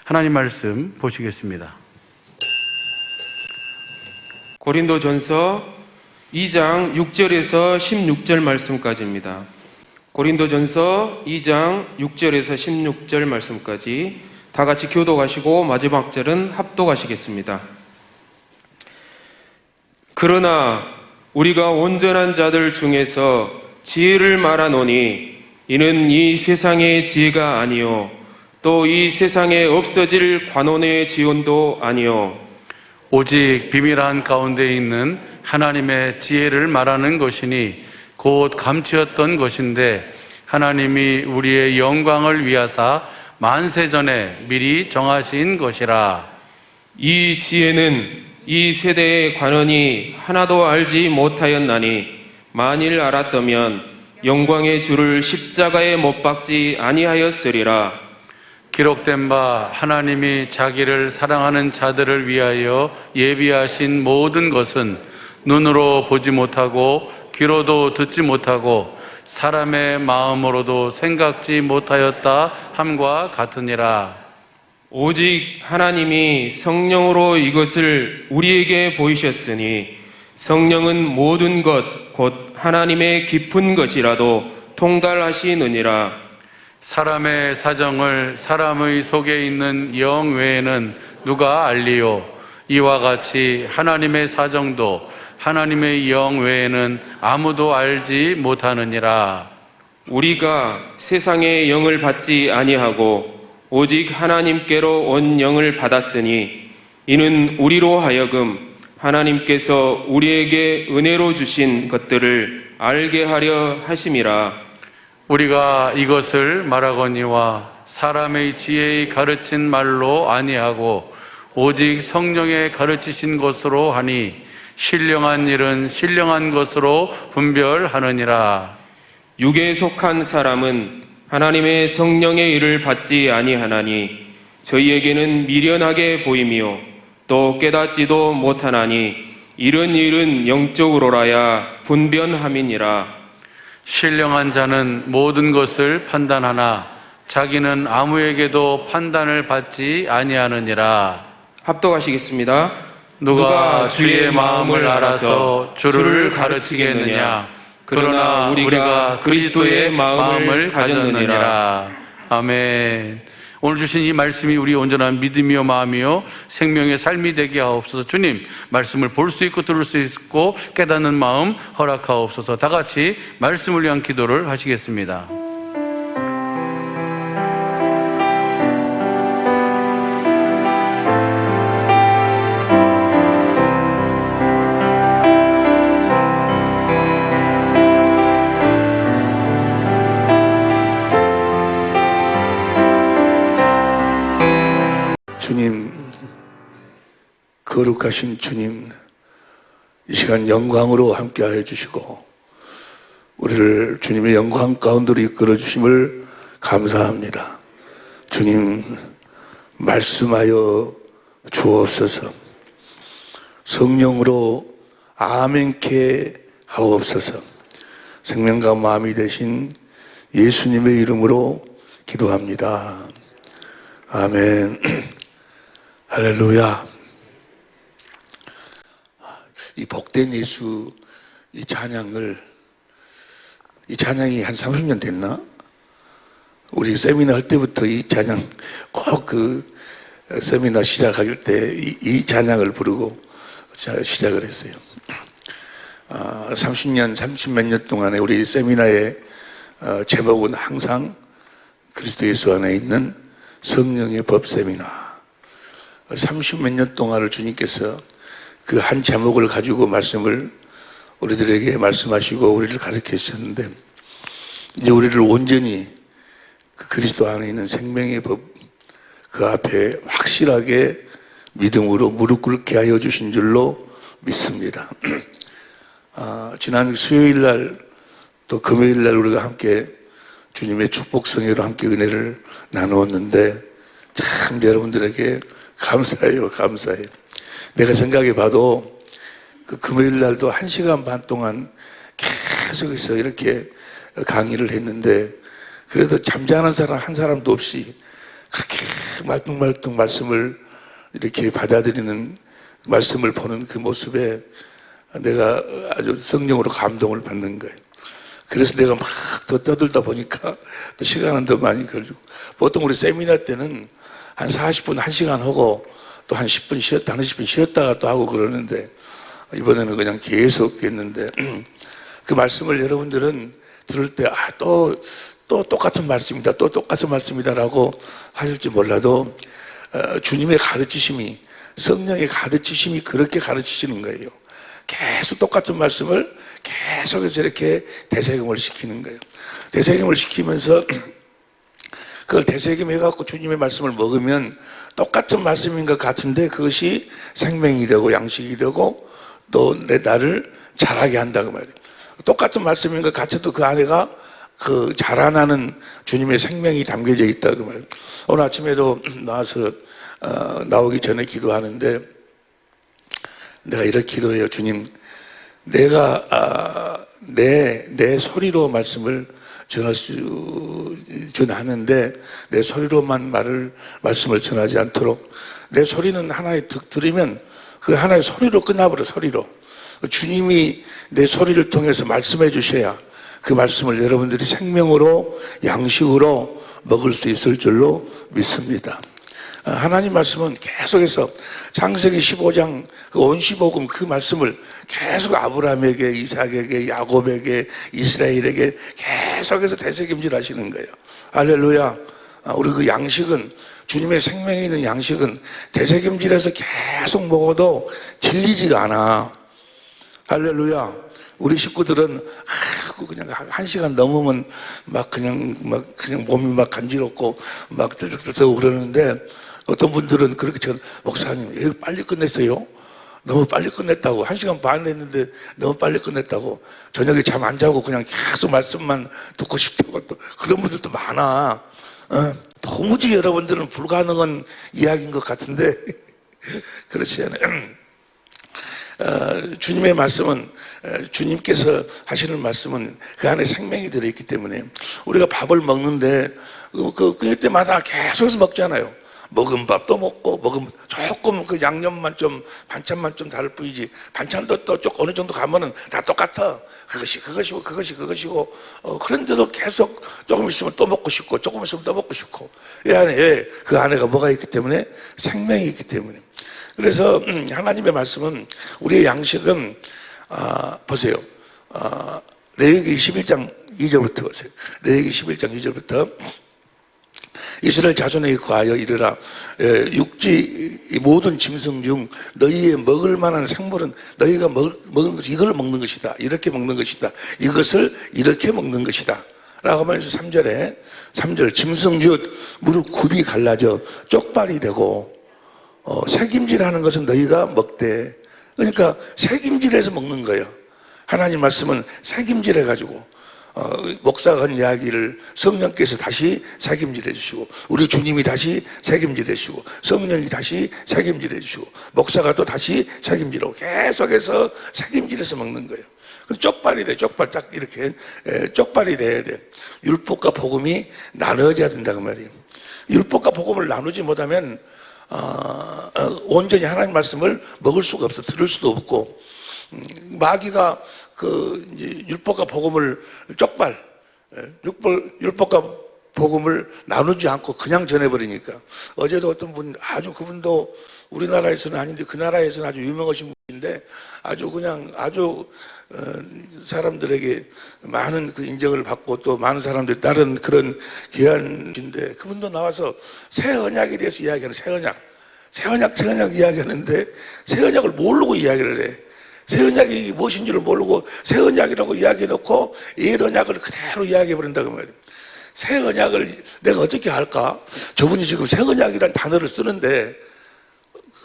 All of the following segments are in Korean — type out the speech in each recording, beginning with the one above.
하나님 말씀 보시겠습니다. 고린도전서 2장 6절에서 16절 말씀까지입니다. 고린도전서 2장 6절에서 16절 말씀까지 다 같이 교독하시고 마지막 절은 합독하시겠습니다. 그러나 우리가 온전한 자들 중에서 지혜를 말하노니 이는 이 세상의 지혜가 아니요 또 이 세상에 없어질 관원의 지원도 아니요 오직 비밀한 가운데 있는 하나님의 지혜를 말하는 것이니 곧 감추었던 것인데 하나님이 우리의 영광을 위하사 만세전에 미리 정하신 것이라. 이 지혜는 이 세대의 관원이 하나도 알지 못하였나니 만일 알았다면 영광의 주를 십자가에 못 박지 아니하였으리라. 기록된 바 하나님이 자기를 사랑하는 자들을 위하여 예비하신 모든 것은 눈으로 보지 못하고 귀로도 듣지 못하고 사람의 마음으로도 생각지 못하였다 함과 같으니라. 오직 하나님이 성령으로 이것을 우리에게 보이셨으니 성령은 모든 것 곧 하나님의 깊은 것이라도 통달하시느니라. 사람의 사정을 사람의 속에 있는 영 외에는 누가 알리요? 이와 같이 하나님의 사정도 하나님의 영 외에는 아무도 알지 못하느니라. 우리가 세상의 영을 받지 아니하고 오직 하나님께로 온 영을 받았으니 이는 우리로 하여금 하나님께서 우리에게 은혜로 주신 것들을 알게 하려 하심이라. 우리가 이것을 말하거니와 사람의 지혜의 가르친 말로 아니하고 오직 성령의 가르치신 것으로 하니 신령한 일은 신령한 것으로 분별하느니라. 육에 속한 사람은 하나님의 성령의 일을 받지 아니하나니 저희에게는 미련하게 보이며 또 깨닫지도 못하나니 이런 일은 영적으로라야 분변함이니라. 신령한 자는 모든 것을 판단하나 자기는 아무에게도 판단을 받지 아니하느니라. 합독하시겠습니다. 누가 주의 마음을 알아서 주를 가르치겠느냐? 그러나 우리가 그리스도의 마음을 가졌느니라. 아멘. 오늘 주신 이 말씀이 우리 온전한 믿음이요 마음이요 생명의 삶이 되게 하옵소서. 주님 말씀을 볼 수 있고 들을 수 있고 깨닫는 마음 허락하옵소서. 다 같이 말씀을 위한 기도를 하시겠습니다. 주님, 거룩하신 주님, 이 시간 영광으로 함께하여 주시고 우리를 주님의 영광 가운데로 이끌어 주심을 감사합니다. 주님, 말씀하여 주옵소서. 성령으로 아멘케 하옵소서. 생명과 마음이 되신 예수님의 이름으로 기도합니다. 아멘. 할렐루야. 이 복된 예수 이 찬양이 한 30년 됐나? 우리 세미나 할 때부터 이 찬양 꼭 그 세미나 시작할 때 이 찬양을 부르고 시작을 했어요. 30몇 년 동안에 우리 세미나의 제목은 항상 그리스도 예수 안에 있는 성령의 법 세미나. 30몇 년 동안을 주님께서 그 한 제목을 가지고 말씀을 우리들에게 말씀하시고 우리를 가르쳐 주셨는데 이제 우리를 온전히 그 그리스도 안에 있는 생명의 법 그 앞에 확실하게 믿음으로 무릎 꿇게 하여 주신 줄로 믿습니다. 지난 수요일 날 또 금요일 날 우리가 함께 주님의 축복 성회로 함께 은혜를 나누었는데 참 여러분들에게 감사해요. 감사해요. 내가 생각해 봐도 그 금요일 날도 1시간 반 동안 계속해서 이렇게 강의를 했는데 그래도 잠자는 사람 한 사람도 없이 그렇게 말뚱말뚱 말씀을 이렇게 받아들이는 말씀을 보는 그 모습에 내가 아주 성령으로 감동을 받는 거예요. 그래서 내가 막 더 떠들다 보니까 또 시간은 더 많이 걸리고, 보통 우리 세미나 때는 한 40분, 1시간 하고 또 한 10분 쉬었다, 한 20분 쉬었다가 또 하고 그러는데, 이번에는 그냥 계속 했는데, 그 말씀을 여러분들은 들을 때, 또 똑같은 말씀이다, 또 똑같은 말씀이다라고 하실지 몰라도, 주님의 가르치심이, 성령의 가르치심이 그렇게 가르치시는 거예요. 계속 똑같은 말씀을 계속해서 이렇게 되새김을 시키는 거예요. 되새김을 시키면서 그걸 되새김해갖고 주님의 말씀을 먹으면 똑같은 말씀인 것 같은데 그것이 생명이 되고 양식이 되고 또 나를 자라게 한다고 말이에요. 똑같은 말씀인 것 같아도 그 안에가 그 자라나는 주님의 생명이 담겨져 있다고 말이에요. 오늘 아침에도 나와서 나오기 전에 기도하는데 내가 이렇게 기도해요. 주님, 내가 내 소리로 말씀을 전하는데 내 소리로만 말씀을 전하지 않도록, 내 소리는 하나의 들으면 그 하나의 소리로 끝나버려. 소리로 주님이 내 소리를 통해서 말씀해 주셔야 그 말씀을 여러분들이 생명으로 양식으로 먹을 수 있을 줄로 믿습니다. 하나님 말씀은 계속해서 창세기 15장 그 온시복음 그 말씀을 계속 아브라함에게, 이삭에게, 야곱에게, 이스라엘에게 계속해서 되새김질 하시는 거예요. 할렐루야. 우리 그 양식은, 주님의 생명이 있는 양식은 되새김질해서 계속 먹어도 질리지가 않아. 할렐루야. 우리 식구들은 그냥 1시간 넘으면 그냥 몸이 막 간지럽고 막 뜨적뜨적 그러는데, 어떤 분들은 그렇게 목사님, 이거 빨리 끝냈어요? 너무 빨리 끝냈다고. 1시간 반 했는데 너무 빨리 끝냈다고. 저녁에 잠 안 자고 그냥 계속 말씀만 듣고 싶다고 또 그런 분들도 많아. 도무지 여러분들은 불가능한 이야기인 것 같은데 그렇지 않아요. 주님의 말씀은, 주님께서 하시는 말씀은 그 안에 생명이 들어있기 때문에 우리가 밥을 먹는데 그때마다 계속해서 먹잖아요. 먹은 밥도 먹고, 조금 그 양념만 좀, 반찬만 좀 다를 뿐이지, 반찬도 또 어느 정도 가면은 다 똑같아. 그것이고, 그런데도 계속 조금 있으면 또 먹고 싶고, 조금 있으면 또 먹고 싶고, 그 안에가 뭐가 있기 때문에? 생명이 있기 때문에. 그래서, 하나님의 말씀은, 우리의 양식은, 보세요. 레위기 21장 2절부터 보세요. 레위기 11장 2절부터. 이스라엘 자손에게 구하여 이르라. 육지 모든 짐승 중 너희의 먹을 만한 생물은 너희가 먹는 것이 이걸 먹는 것이다. 이렇게 먹는 것이다. 이것을 이렇게 먹는 것이다. 라고 하면서 3절 짐승 중 무릎 굽이 갈라져 쪽발이 되고 새김질하는 것은 너희가 먹되. 그러니까 새김질해서 먹는 거예요. 하나님 말씀은 새김질해가지고 목사가 한 이야기를 성령께서 다시 책임질해 주시고, 우리 주님이 다시 책임질해 주시고, 성령이 다시 책임질해 주시고, 목사가 또 다시 책임질하고, 계속해서 책임질해서 먹는 거예요. 그래서 쪽발이 돼. 쪽발 딱 이렇게 쪽발이 돼야 돼. 율법과 복음이 나눠져야 된다고 말이에요. 율법과 복음을 나누지 못하면 온전히 하나님 말씀을 먹을 수가 없어. 들을 수도 없고, 마귀가 이제 율법과 복음을 율법과 복음을 나누지 않고 그냥 전해버리니까. 어제도 어떤 분, 그분도 우리나라에서는 아닌데 그 나라에서는 아주 유명하신 분인데 아주 사람들에게 많은 그 인정을 받고 또 많은 사람들이 다른 그런 귀한 분인데, 그분도 나와서 새 언약에 대해서 이야기하는 새 언약 이야기하는데 새 언약을 모르고 이야기를 해. 새 언약이 무엇인지를 모르고 새 언약이라고 이야기해놓고 옛 언약을 그대로 이야기해버린다고 말이에요. 새 언약을 내가 어떻게 할까? 저분이 지금 새 언약이라는 단어를 쓰는데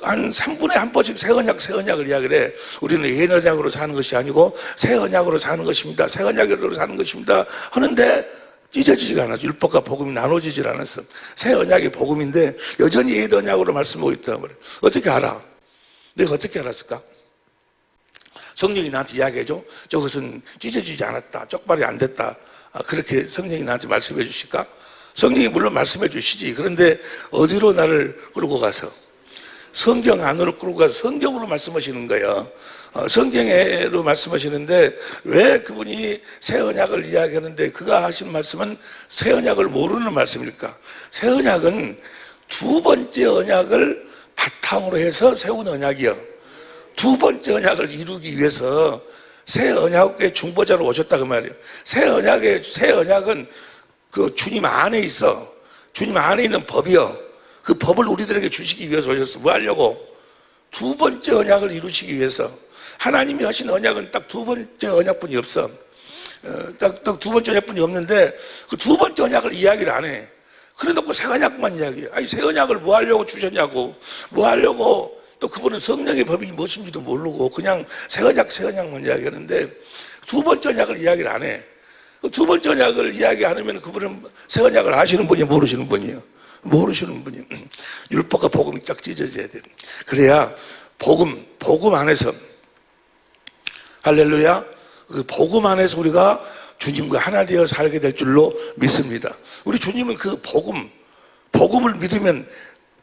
한 3분에 한 번씩 새 언약을 이야기를 해. 우리는 옛 언약으로 사는 것이 아니고 새 언약으로 사는 것입니다. 새 언약으로 사는 것입니다. 하는데 찢어지지가 않았어. 율법과 복음이 나눠지질 않았어. 새 언약이 복음인데 여전히 옛 언약으로 말씀하고 있단 말이에요. 어떻게 알아? 내가 어떻게 알았을까? 성령이 나한테 이야기해줘. 저것은 찢어지지 않았다. 쪽발이 안 됐다. 그렇게 성령이 나한테 말씀해 주실까? 성경이 물론 말씀해 주시지. 그런데 어디로 나를 끌고 가서? 성경 안으로 끌고 가서 성경으로 말씀하시는 거예요. 성경으로 말씀하시는데 왜 그분이 새 언약을 이야기하는데 그가 하신 말씀은 새 언약을 모르는 말씀일까? 새 언약은 두 번째 언약을 바탕으로 해서 세운 언약이요. 두 번째 언약을 이루기 위해서 새 언약의 중보자로 오셨다 그 말이에요. 새 언약은 그 주님 안에 있어. 주님 안에 있는 법이요. 그 법을 우리들에게 주시기 위해서 오셨어. 뭐 하려고? 두 번째 언약을 이루시기 위해서. 하나님이 하신 언약은 딱 두 번째 언약뿐이 없어. 딱 두 번째 언약뿐이 없는데 그 두 번째 언약을 이야기를 안 해. 그래 놓고 새 언약만 이야기해. 아니 새 언약을 뭐 하려고 주셨냐고. 뭐 하려고. 또 그분은 성령의 법이 무엇인지도 모르고 그냥 새 언약만 이야기하는데 두 번째 언약을 이야기를 안 해. 두 번째 언약을 이야기 안 하면 그분은 새 언약을 아시는 분이 모르시는 분이에요. 모르시는 분이. 율법과 복음이 쫙 찢어져야 돼. 그래야 복음 안에서 할렐루야. 그 복음 안에서 우리가 주님과 하나 되어 살게 될 줄로 믿습니다. 우리 주님은 그 복음을 믿으면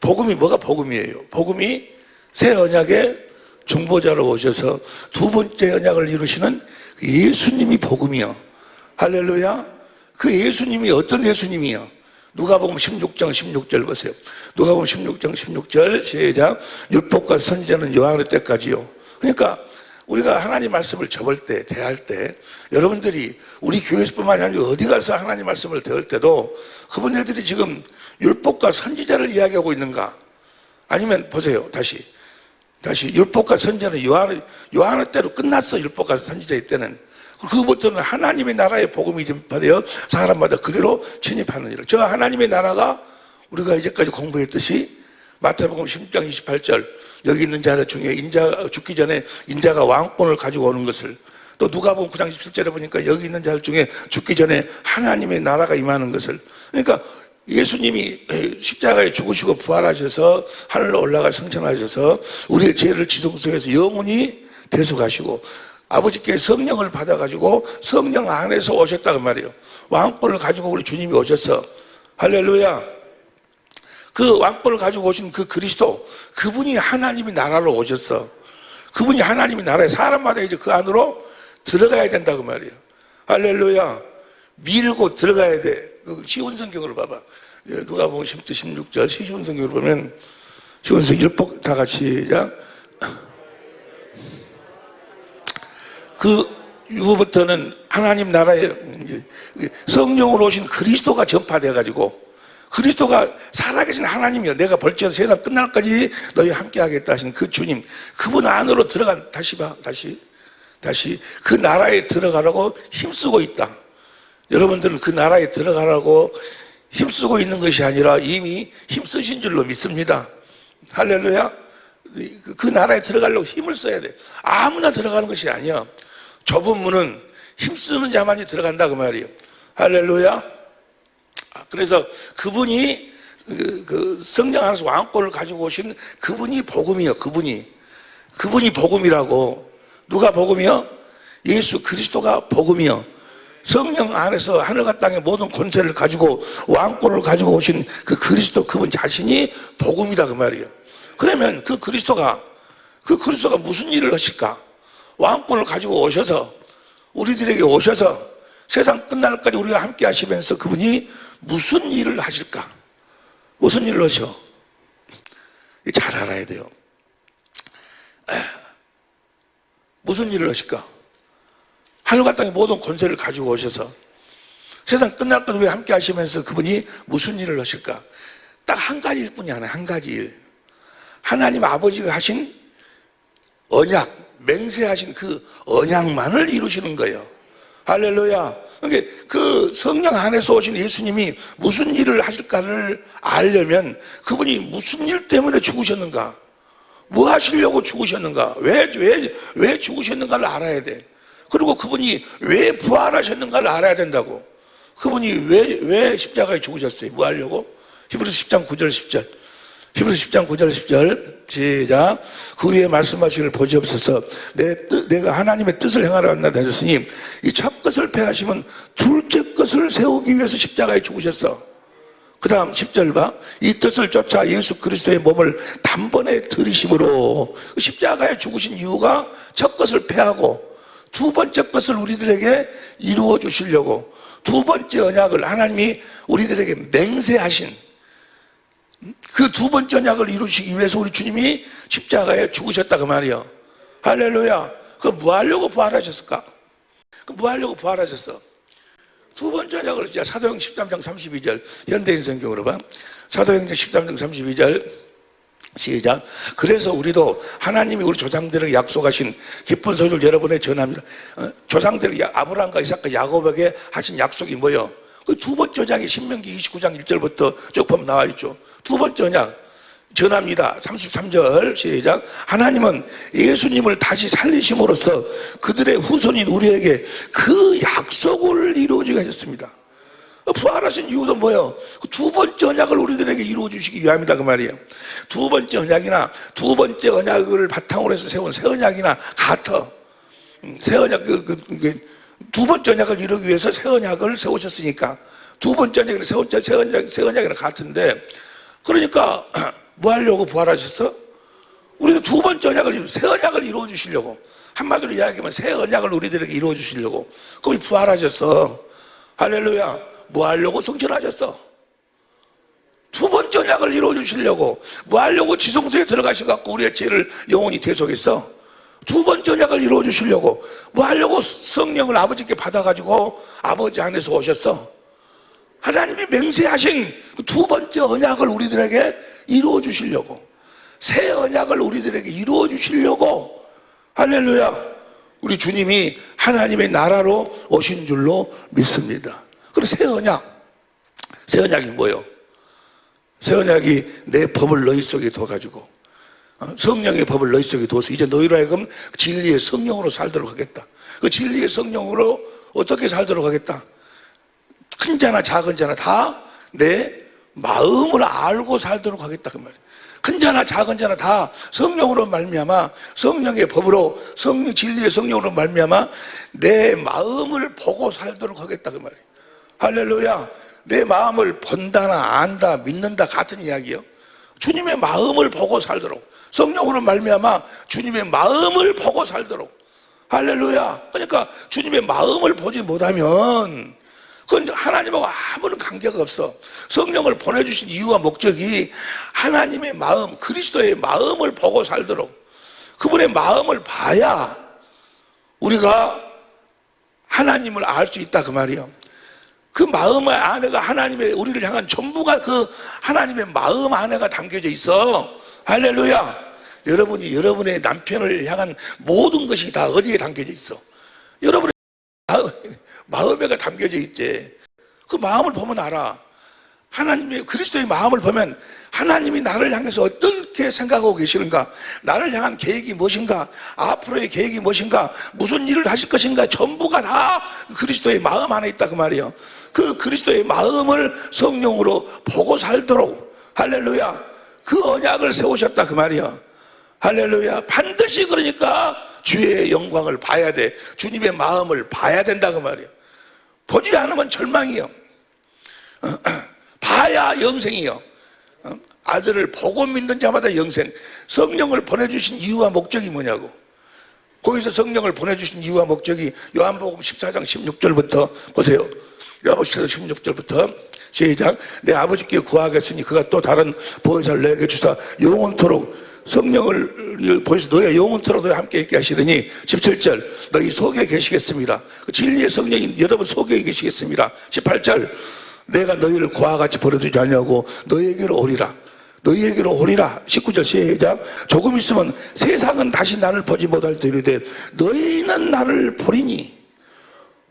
복음이 뭐가 복음이에요? 복음이 새 언약의 중보자로 오셔서 두 번째 언약을 이루시는 예수님이 복음이요. 할렐루야. 그 예수님이 어떤 예수님이요? 누가복음 16장 16절 보세요. 누가복음 16장 16절 시작. 율법과 선지자는 요한의 때까지요. 그러니까 우리가 하나님 말씀을 접을 때, 대할 때 여러분들이 우리 교회에서뿐만 아니라 어디 가서 하나님 말씀을 대할 때도 그분들이 지금 율법과 선지자를 이야기하고 있는가? 아니면 보세요. 다시 율법과 선지자는 요한의 때로 끝났어. 율법과 선지자의 때는. 그부터는 하나님의 나라의 복음이 전파되어 사람마다 그리로 진입하느니라. 저 하나님의 나라가 우리가 이제까지 공부했듯이 마태복음 10장 28절 여기 있는 자들 중에 죽기 전에 인자가 왕권을 가지고 오는 것을, 또 누가복음 9장 17절에 보니까 여기 있는 자들 중에 죽기 전에 하나님의 나라가 임하는 것을. 그러니까 예수님이 십자가에 죽으시고 부활하셔서 하늘로 올라가 승천하셔서 우리의 죄를 지성소에서 영원히 대속하시고 아버지께 성령을 받아가지고 성령 안에서 오셨다고 말이에요. 왕권을 가지고 우리 주님이 오셨어. 할렐루야. 그 왕권을 가지고 오신 그 그리스도, 그분이 하나님의 나라로 오셨어. 그분이 하나님의 나라에 사람마다 이제 그 안으로 들어가야 된다고 말이에요. 할렐루야. 밀고 들어가야 돼. 그 쉬운 성경으로 봐봐. 누가복음 10장 16절 쉬운 성경으로 보면 쉬운 성경 율법 다 같이 시작. 그 이후부터는 하나님 나라에 성령으로 오신 그리스도가 전파돼가지고, 그리스도가 살아계신 하나님이요. 내가 벌써 세상 끝날까지 너희 함께 하겠다 하신 그 주님, 그분 안으로 들어간, 다시 그 나라에 들어가라고 힘쓰고 있다. 여러분들은 그 나라에 들어가라고 힘쓰고 있는 것이 아니라 이미 힘쓰신 줄로 믿습니다. 할렐루야. 그 나라에 들어가려고 힘을 써야 돼. 아무나 들어가는 것이 아니야. 좁은 문은 힘쓰는 자만이 들어간다 그 말이에요. 할렐루야. 그래서 그분이 그 성령 안에서 왕권을 가지고 오신 그분이 복음이요. 그분이 복음이라고. 누가 복음이요? 예수 그리스도가 복음이요. 성령 안에서 하늘과 땅의 모든 권세를 가지고 왕권을 가지고 오신 그 그리스도, 그분 자신이 복음이다 그 말이에요. 그러면 그 그리스도가 무슨 일을 하실까? 왕권을 가지고 오셔서 우리들에게 오셔서 세상 끝날까지 우리가 함께 하시면서 그분이 무슨 일을 하실까? 무슨 일을 하셔? 잘 알아야 돼요. 무슨 일을 하실까? 하늘과 땅의 모든 권세를 가지고 오셔서 세상 끝날까지 우리가 함께 하시면서 그분이 무슨 일을 하실까? 딱 한 가지일 뿐이 아니라 한 가지 일. 하나님 아버지가 하신 언약, 맹세하신 그 언약만을 이루시는 거예요. 할렐루야. 그러니까 그 성령 안에서 오신 예수님이 무슨 일을 하실까를 알려면 그분이 무슨 일 때문에 죽으셨는가, 뭐 하시려고 죽으셨는가, 왜 죽으셨는가를 알아야 돼. 그리고 그분이 왜 부활하셨는가를 알아야 된다고. 그분이 왜 십자가에 죽으셨어요? 뭐 하려고? 히브리서 10장 9절 10절. 히브리서 10장 9절 10절 시작. 그 위에 말씀하시기를 보시옵소서. 내가 하나님의 뜻을 행하러 왔나이다 하셨으니 이 첫 것을 패하시면 둘째 것을 세우기 위해서 십자가에 죽으셨어. 그 다음 10절 봐. 이 뜻을 쫓아 예수 그리스도의 몸을 단번에 들이심으로 십자가에 죽으신 이유가 첫 것을 패하고 두 번째 것을 우리들에게 이루어 주시려고 두 번째 언약을 하나님이 우리들에게 맹세하신 그 두 번째 언약을 이루시기 위해서 우리 주님이 십자가에 죽으셨다 그 말이에요. 할렐루야. 그럼 뭐 하려고 부활하셨을까? 뭐 하려고 부활하셨어? 두 번째 언약을 이제 사도행전 13장 32절 현대인 성경으로 봐. 사도행전 13장 32절 시작. 그래서 우리도 하나님이 우리 조상들에게 약속하신 기쁜 소식을 여러분에 전합니다. 조상들에게 아브라함과 이삭과 야곱에게 하신 약속이 뭐예요? 그 두 번째 언약이 신명기 29장 1절부터 쭉 보면 나와 있죠. 두 번째 언약 전합니다. 33절 시작. 하나님은 예수님을 다시 살리심으로써 그들의 후손인 우리에게 그 약속을 이루어지게 하셨습니다. 부활하신 이유도 뭐예요? 두 번째 언약을 우리들에게 이루어 주시기 위함이다 그 말이에요. 두 번째 언약이나 두 번째 언약을 바탕으로 해서 세운 새 언약이나 같아. 새 언약 두 번째 언약을 이루기 위해서 새 언약을 세우셨으니까 두 번째 언약이나 새 언약이나 같은데, 그러니까 뭐 하려고 부활하셨어? 우리도 두 번째 언약을 새 언약을 이루어 주시려고, 한마디로 이야기하면 새 언약을 우리들에게 이루어 주시려고 그럼 부활하셨어. 할렐루야. 뭐 하려고 성천하셨어? 두 번째 언약을 이루어 주시려고. 뭐 하려고 지성소에 들어가셔갖고 우리의 죄를 영원히 대속했어? 두 번째 언약을 이루어 주시려고. 뭐 하려고 성령을 아버지께 받아가지고 아버지 안에서 오셨어? 하나님이 맹세하신 두 번째 언약을 우리들에게 이루어 주시려고, 새 언약을 우리들에게 이루어 주시려고. 할렐루야. 우리 주님이 하나님의 나라로 오신 줄로 믿습니다. 그리고 새 언약이 뭐예요? 새 언약이 내 법을 너희 속에 둬가지고, 성령의 법을 너희 속에 둬서 이제 너희로 하여금 진리의 성령으로 살도록 하겠다. 그 진리의 성령으로 어떻게 살도록 하겠다? 큰 자나 작은 자나 다 내 마음을 알고 살도록 하겠다 그 말이에요. 큰 자나 작은 자나 다 성령으로 말미암아, 성령의 법으로, 진리의 성령으로 말미암아 내 마음을 보고 살도록 하겠다 그 말이에요. 할렐루야. 내 마음을 본다나 안다 믿는다 같은 이야기예요. 주님의 마음을 보고 살도록, 성령으로 말미암아 주님의 마음을 보고 살도록. 할렐루야. 그러니까 주님의 마음을 보지 못하면 그건 하나님하고 아무런 관계가 없어. 성령을 보내주신 이유와 목적이 하나님의 마음, 그리스도의 마음을 보고 살도록, 그분의 마음을 봐야 우리가 하나님을 알 수 있다 그 말이에요. 그 마음 안에가 하나님의, 우리를 향한 전부가 그 하나님의 마음 안에가 담겨져 있어. 할렐루야. 여러분이 여러분의 남편을 향한 모든 것이 다 어디에 담겨져 있어? 여러분의 마음에가 담겨져 있지. 그 마음을 보면 알아. 하나님의, 그리스도의 마음을 보면 하나님이 나를 향해서 어떻게 생각하고 계시는가, 나를 향한 계획이 무엇인가, 앞으로의 계획이 무엇인가, 무슨 일을 하실 것인가, 전부가 다 그리스도의 마음 안에 있다 그 말이에요. 그 그리스도의 마음을 성령으로 보고 살도록, 할렐루야, 그 언약을 세우셨다 그 말이에요. 할렐루야. 반드시 그러니까 주의 영광을 봐야 돼. 주님의 마음을 봐야 된다 그 말이에요. 보지 않으면 절망이요. 봐야 영생이요. 아들을 보고 믿는 자마다 영생. 성령을 보내주신 이유와 목적이 뭐냐고. 거기서 성령을 보내주신 이유와 목적이 요한복음 14장 16절부터 보세요. 요한복음 14장 16절부터 시작. 내 아버지께 구하겠으니 그가 또 다른 보혜사를 내게 주사 영원토록 성령을 보여서 너희 영원토록 너희 함께 있게 하시려니 17절 너희 속에 계시겠습니다. 그 진리의 성령이 여러분 속에 계시겠습니다. 18절 내가 너희를 고와 같이 버려두지 않냐고 너희에게로 오리라. 너희에게로 오리라. 19절 시작. 조금 있으면 세상은 다시 나를 보지 못할 터이되 너희는 나를 보리니.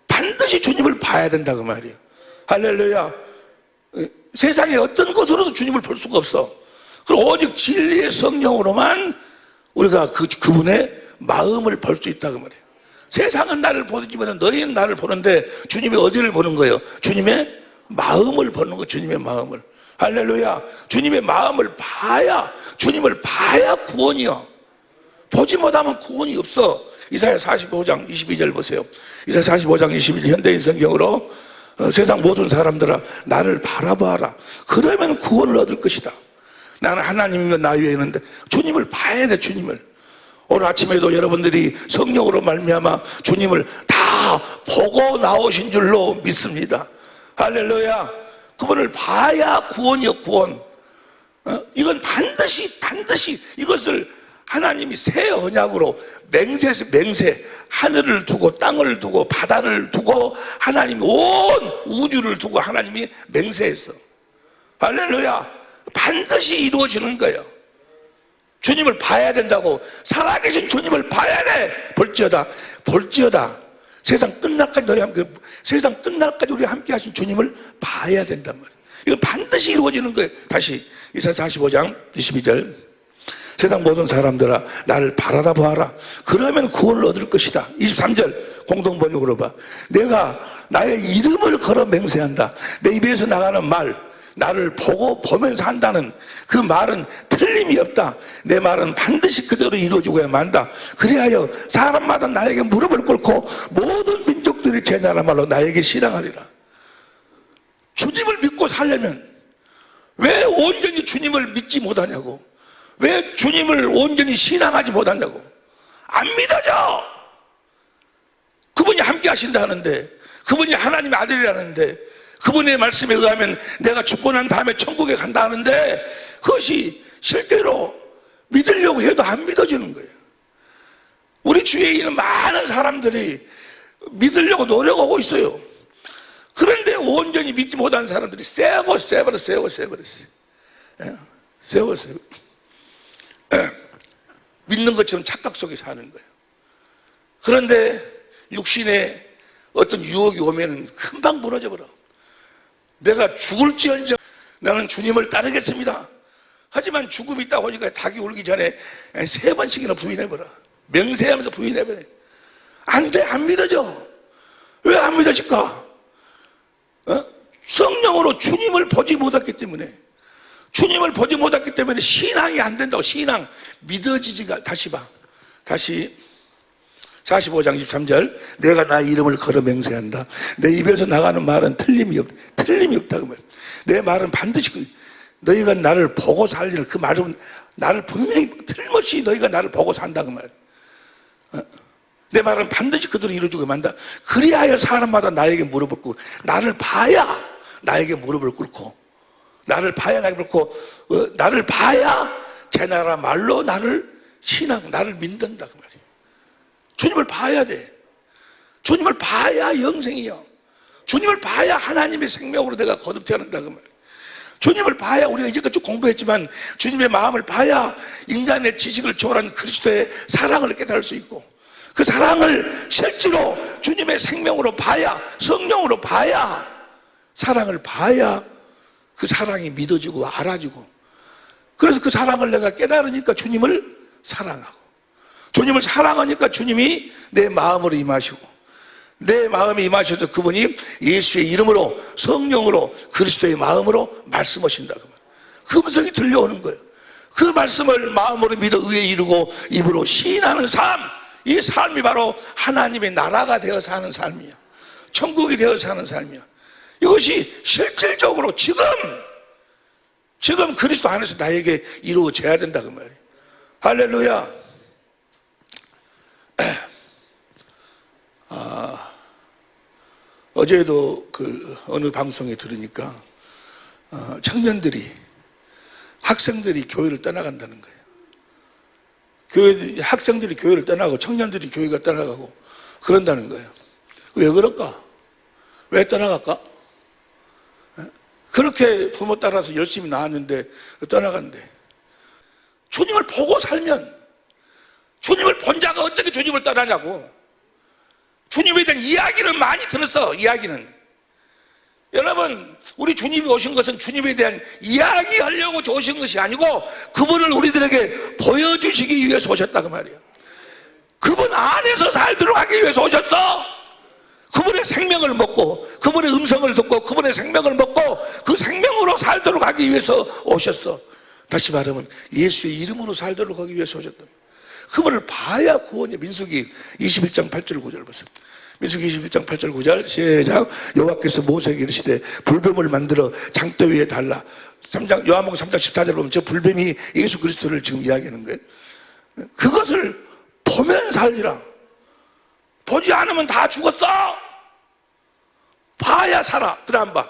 반드시 주님을 봐야 된다 그 말이에요. 할렐루야. 세상에 어떤 것으로도 주님을 볼 수가 없어. 그럼 오직 진리의 성령으로만 우리가 그분의 마음을 볼 수 있다 그 말이에요. 세상은 나를 보지만 너희는 나를 보는데 주님이 어디를 보는 거예요? 주님의 마음을 보는 거. 주님의 마음을. 할렐루야. 주님의 마음을 봐야, 주님을 봐야 구원이요. 보지 못하면 구원이 없어. 이사야 45장 22절 보세요. 이사야 45장 22절 현대인 성경으로 세상 모든 사람들아 나를 바라봐라. 그러면 구원을 얻을 것이다. 나는 하나님이며 나 위에 있는데 주님을 봐야 돼. 주님을. 오늘 아침에도 여러분들이 성령으로 말미암아 주님을 다 보고 나오신 줄로 믿습니다. 할렐루야. 그분을 봐야 구원이요, 구원. 이건 반드시 이것을 하나님이 새 언약으로 맹세, 하늘을 두고 땅을 두고 바다를 두고 하나님이 온 우주를 두고 하나님이 맹세했어. 할렐루야. 반드시 이루어지는 거예요. 주님을 봐야 된다고. 살아계신 주님을 봐야 돼. 볼지어다 세상 끝날까지 우리 함께 하신 주님을 봐야 된단 말이에요. 이건 반드시 이루어지는 거예요. 다시 이사야 45장 22절. 세상 모든 사람들아 나를 바라다 보아라. 그러면 구원을 얻을 것이다. 23절 공동번역으로 봐. 내가 나의 이름을 걸어 맹세한다. 내 입에서 나가는 말, 나를 보고 보면서 한다는 그 말은 틀림이 없다. 내 말은 반드시 그대로 이루어지고야 만다. 그리하여 사람마다 나에게 무릎을 꿇고 모든 민족들이 제 나라 말로 나에게 신앙하리라. 주님을 믿고 살려면 왜 온전히 주님을 믿지 못하냐고. 왜 주님을 온전히 신앙하지 못하냐고. 안 믿어져. 그분이 함께 하신다 하는데, 그분이 하나님의 아들이라는데, 그분의 말씀에 의하면 내가 죽고 난 다음에 천국에 간다 하는데, 그것이 실제로 믿으려고 해도 안 믿어지는 거예요. 우리 주위에 있는 많은 사람들이 믿으려고 노력하고 있어요. 그런데 온전히 믿지 못하는 사람들이 세워버렸어요. 믿는 것처럼 착각 속에 사는 거예요. 그런데 육신에 어떤 유혹이 오면 금방 무너져 버려. 내가 죽을지언정 나는 주님을 따르겠습니다. 하지만 죽음이 있다고 하니까 닭이 울기 전에 3번씩이나 부인해버려. 맹세하면서 부인해버려. 안 돼, 안 믿어져. 왜 안 믿어질까? 성령으로 주님을 보지 못했기 때문에. 주님을 보지 못했기 때문에 신앙이 안 된다고. 신앙 믿어지지가. 다시 봐. 다시 45장 13절. 내가 나의 이름을 걸어 맹세한다. 내 입에서 나가는 말은 틀림이 없다. 그 말. 내 말은 반드시 너희가 나를 보고 살리는 그 말은 나를 분명히 틀림없이 너희가 나를 보고 산다 그 말. 내 말은 반드시 그대로 이루어지고 만다. 그리하여 사람마다 나에게 무릎을 꿇고 나를 봐야 나에게 무릎을 꿇고 나를 봐야 제 나라 말로 나를 믿는다 그 말이에요. 주님을 봐야 돼. 주님을 봐야 영생이요. 주님을 봐야 하나님의 생명으로 내가 거듭태어난다 그 말이에요. 주님을 봐야, 우리가 이제껏 쭉 공부했지만 주님의 마음을 봐야 인간의 지식을 초월한 그리스도의 사랑을 깨달을 수 있고, 그 사랑을 실제로 주님의 생명으로 봐야, 성령으로 봐야, 사랑을 봐야 그 사랑이 믿어지고 알아지고, 그래서 그 사랑을 내가 깨달으니까 주님을 사랑하고, 주님을 사랑하니까 주님이 내 마음으로 임하시고, 내 마음에 임하셔서 그분이 예수의 이름으로 성령으로 그리스도의 마음으로 말씀하신다. 그 음성이 들려오는 거예요. 그 말씀을 마음으로 믿어 의에 이루고 입으로 시인하는 삶, 이 삶이 바로 하나님의 나라가 되어 사는 삶이야. 천국이 되어 사는 삶이야. 이것이 실질적으로 지금 그리스도 안에서 나에게 이루어져야 된다 그 말이에요. 할렐루야. 어제도 그 어느 방송에 들으니까 학생들이 교회를 떠나간다는 거예요. 학생들이 교회를 떠나고 청년들이 교회가 떠나가고 그런다는 거예요. 왜 그럴까? 왜 떠나갈까? 그렇게 부모 따라서 열심히 나왔는데 떠나간대. 주님을 보고 살면, 주님을 본 자가 어떻게 주님을 떠나냐고. 주님에 대한 이야기를 많이 들었어. 이야기는. 여러분, 우리 주님이 오신 것은 주님에 대한 이야기하려고 오신 것이 아니고 그분을 우리들에게 보여주시기 위해서 오셨다 그 말이에요. 그분 안에서 살도록 하기 위해서 오셨어. 그분의 생명을 먹고, 그분의 음성을 듣고, 그분의 생명을 먹고 그 생명으로 살도록 하기 위해서 오셨어. 다시 말하면 예수의 이름으로 살도록 하기 위해서 오셨다. 그분을 봐야 구원이야. 민수기 21장 8절 9절 보세요. 민수기 21장 8절 9절 시작. 여호와께서 모세에게 이르시되 불뱀을 만들어 장대 위에 달라. 요한복음 3장 14절 보면 저 불뱀이 예수 그리스도를 지금 이야기하는 거예요. 그것을 보면 살리라. 보지 않으면 다 죽었어. 봐야 살아. 그래 안 봐.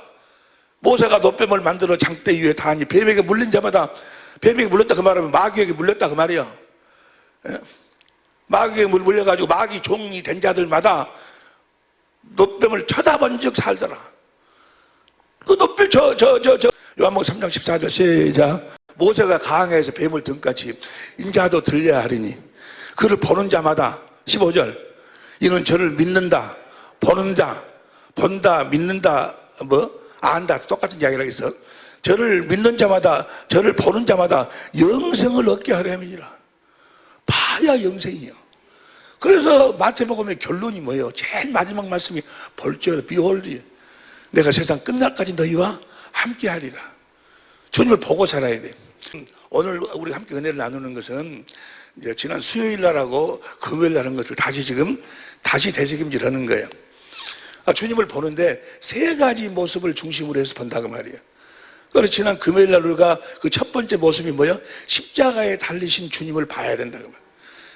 모세가 노뱀을 만들어 장대 위에 다하니 뱀에게 물린 자마다, 뱀에게 물렸다 그 말하면 마귀에게 물렸다 그 말이야. 마귀에게 물려가지고 마귀 종이 된 자들마다 노뱀을 쳐다본 적 살더라. 그 노뱀 요한복음 3장 14절 시작. 모세가 강에서 뱀을 등같이 인자도 들려야 하리니 그를 보는 자마다 15절 이는 저를 믿는다. 보는 자, 본다, 믿는다, 안다. 똑같은 이야기를 하겠어. 저를 믿는 자마다, 저를 보는 자마다 영생을 얻게 하려 함이니라. 봐야 영생이요. 그래서 마태복음의 결론이 뭐예요? 제일 마지막 말씀이 볼지어다 비홀리 내가 세상 끝날까지 너희와 함께 하리라. 주님을 보고 살아야 돼. 오늘 우리 함께 은혜를 나누는 것은 이제 지난 수요일 날하고 금요일 날 한 것을 다시 되새김질하는 거예요. 주님을 보는데 세 가지 모습을 중심으로 해서 본다고 말이에요. 그래서 지난 금요일 날 우리가 그 첫 번째 모습이 뭐예요? 십자가에 달리신 주님을 봐야 된다고 말이에요.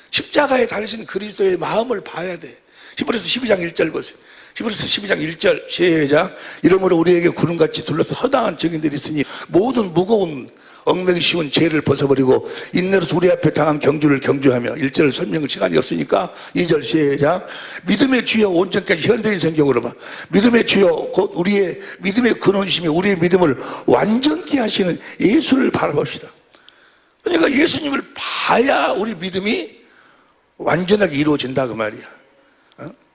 십자가에 달리신 그리스도의 마음을 봐야 돼. 히브리서 12장 1절 보세요. 히브리서 12장 1절 시작. 이러므로 우리에게 구름같이 둘러서 허당한 증인들이 있으니 모든 무거운 얽매기 쉬운 죄를 벗어버리고 인내로서 우리 앞에 당한 경주를 경주하며 1절 설명을 시간이 없으니까 2절 시작. 믿음의 주여 온전까지 현대인 성경으로 봐. 믿음의 주여 곧 우리의 믿음의 근원이시며 우리의 믿음을 완전케 하시는 예수를 바라봅시다. 그러니까 예수님을 봐야 우리 믿음이 완전하게 이루어진다 그 말이야.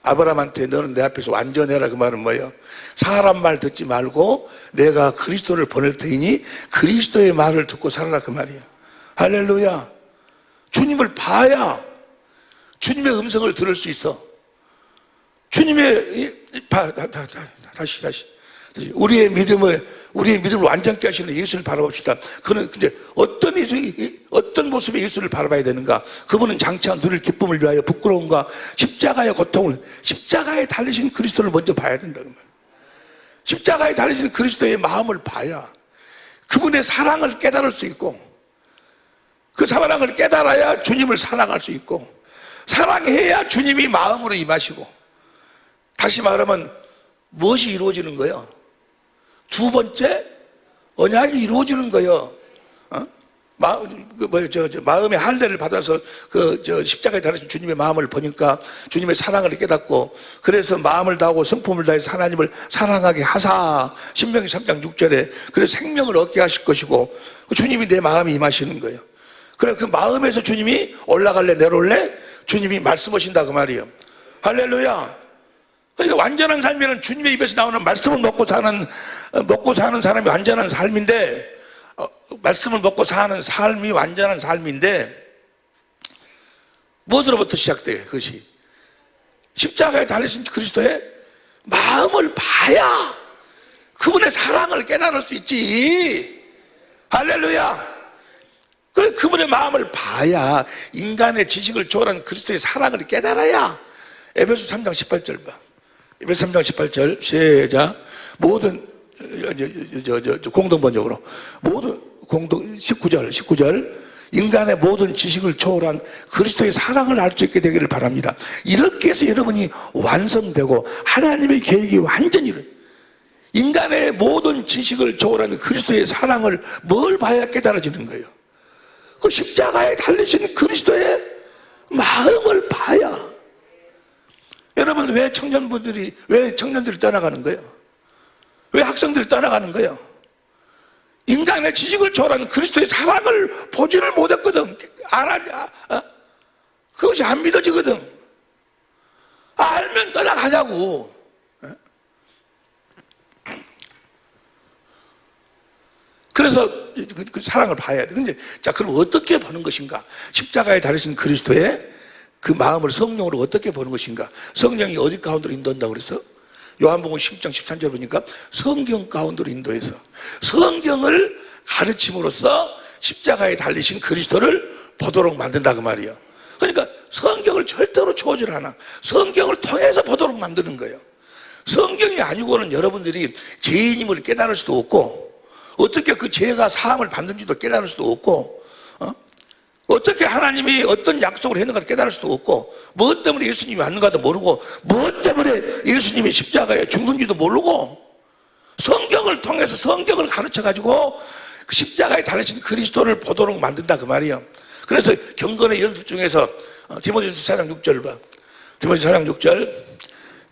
아브라함한테 너는 내 앞에서 완전해라 그 말은 뭐예요? 사람 말 듣지 말고 내가 그리스도를 보낼 테니 그리스도의 말을 듣고 살아라 그 말이야. 할렐루야. 주님을 봐야 주님의 음성을 들을 수 있어. 주님의 다시 우리의 믿음을 완전케 하시는 예수를 바라봅시다. 그는 근데 어떤 모습의 예수를 바라봐야 되는가? 그분은 장차 누릴 기쁨을 위하여 부끄러움과 십자가의 고통을, 십자가에 달리신 그리스도를 먼저 봐야 된다 그 말. 십자가에 달리신 그리스도의 마음을 봐야 그분의 사랑을 깨달을 수 있고, 그 사랑을 깨달아야 주님을 사랑할 수 있고, 사랑해야 주님이 마음으로 임하시고. 다시 말하면 무엇이 이루어지는 거예요? 두 번째 언약이 이루어지는 거예요. 마음의 할례를 받아서 십자가에 달리신 주님의 마음을 보니까 주님의 사랑을 깨닫고, 그래서 마음을 다하고 성품을 다해서 하나님을 사랑하게 하사. 신명기 3장 6절에 그래서 생명을 얻게 하실 것이고, 주님이 내 마음에 임하시는 거예요. 그래 그 마음에서 주님이 올라갈래 내려올래 주님이 말씀하신다 그 말이에요. 할렐루야. 그러니까 완전한 삶에는 주님의 입에서 나오는 말씀을 먹고 사는 사람이 완전한 삶인데, 말씀을 먹고 사는 삶이 완전한 삶인데, 무엇으로부터 시작돼요? 그것이 십자가에 달리신 그리스도의 마음을 봐야 그분의 사랑을 깨달을 수 있지. 할렐루야. 그래 그분의 마음을 봐야, 인간의 지식을 초월한 그리스도의 사랑을 깨달아야. 에베소 3장 18절 봐. 에베소 3장 18절 시작. 모든 공동번역으로 모든 19절 인간의 모든 지식을 초월한 그리스도의 사랑을 알 수 있게 되기를 바랍니다. 이렇게 해서 여러분이 완성되고 하나님의 계획이 완전히 이루어져요. 인간의 모든 지식을 초월한 그리스도의 사랑을 뭘 봐야 깨달아지는 거예요? 그 십자가에 달리신 그리스도의 마음을 봐야. 여러분 왜 청년들이 떠나가는 거예요? 왜 학생들이 떠나가는 거예요? 인간의 지식을 초월한 그리스도의 사랑을 보지를 못했거든. 그것이 안 믿어지거든. 알면 떠나가냐고. 그래서 그 사랑을 봐야 돼. 근데 자, 그럼 어떻게 보는 것인가? 십자가에 달리신 그리스도의 그 마음을 성령으로 어떻게 보는 것인가? 성령이 어디 가운데로 인도한다고 그랬어? 요한복음 10장 13절 보니까 성경 가운데로 인도해서 성경을 가르침으로써 십자가에 달리신 그리스도를 보도록 만든다 그 말이에요. 그러니까 성경을 절대로 초월을 하나 성경을 통해서 보도록 만드는 거예요. 성경이 아니고는 여러분들이 죄인임을 깨달을 수도 없고 어떻게 그 죄가 사함을 받는지도 깨달을 수도 없고 어떻게 하나님이 어떤 약속을 했는가 깨달을 수도 없고 무엇 때문에 예수님이 왔는가도 모르고 무엇 때문에 예수님이 십자가에 죽는지도 모르고 성경을 통해서 성경을 가르쳐가지고 그 십자가에 달리신 그리스도를 보도록 만든다 그 말이에요. 그래서 경건의 연습 중에서 디모데후서 4장 6절 봐. 디모데후서 4장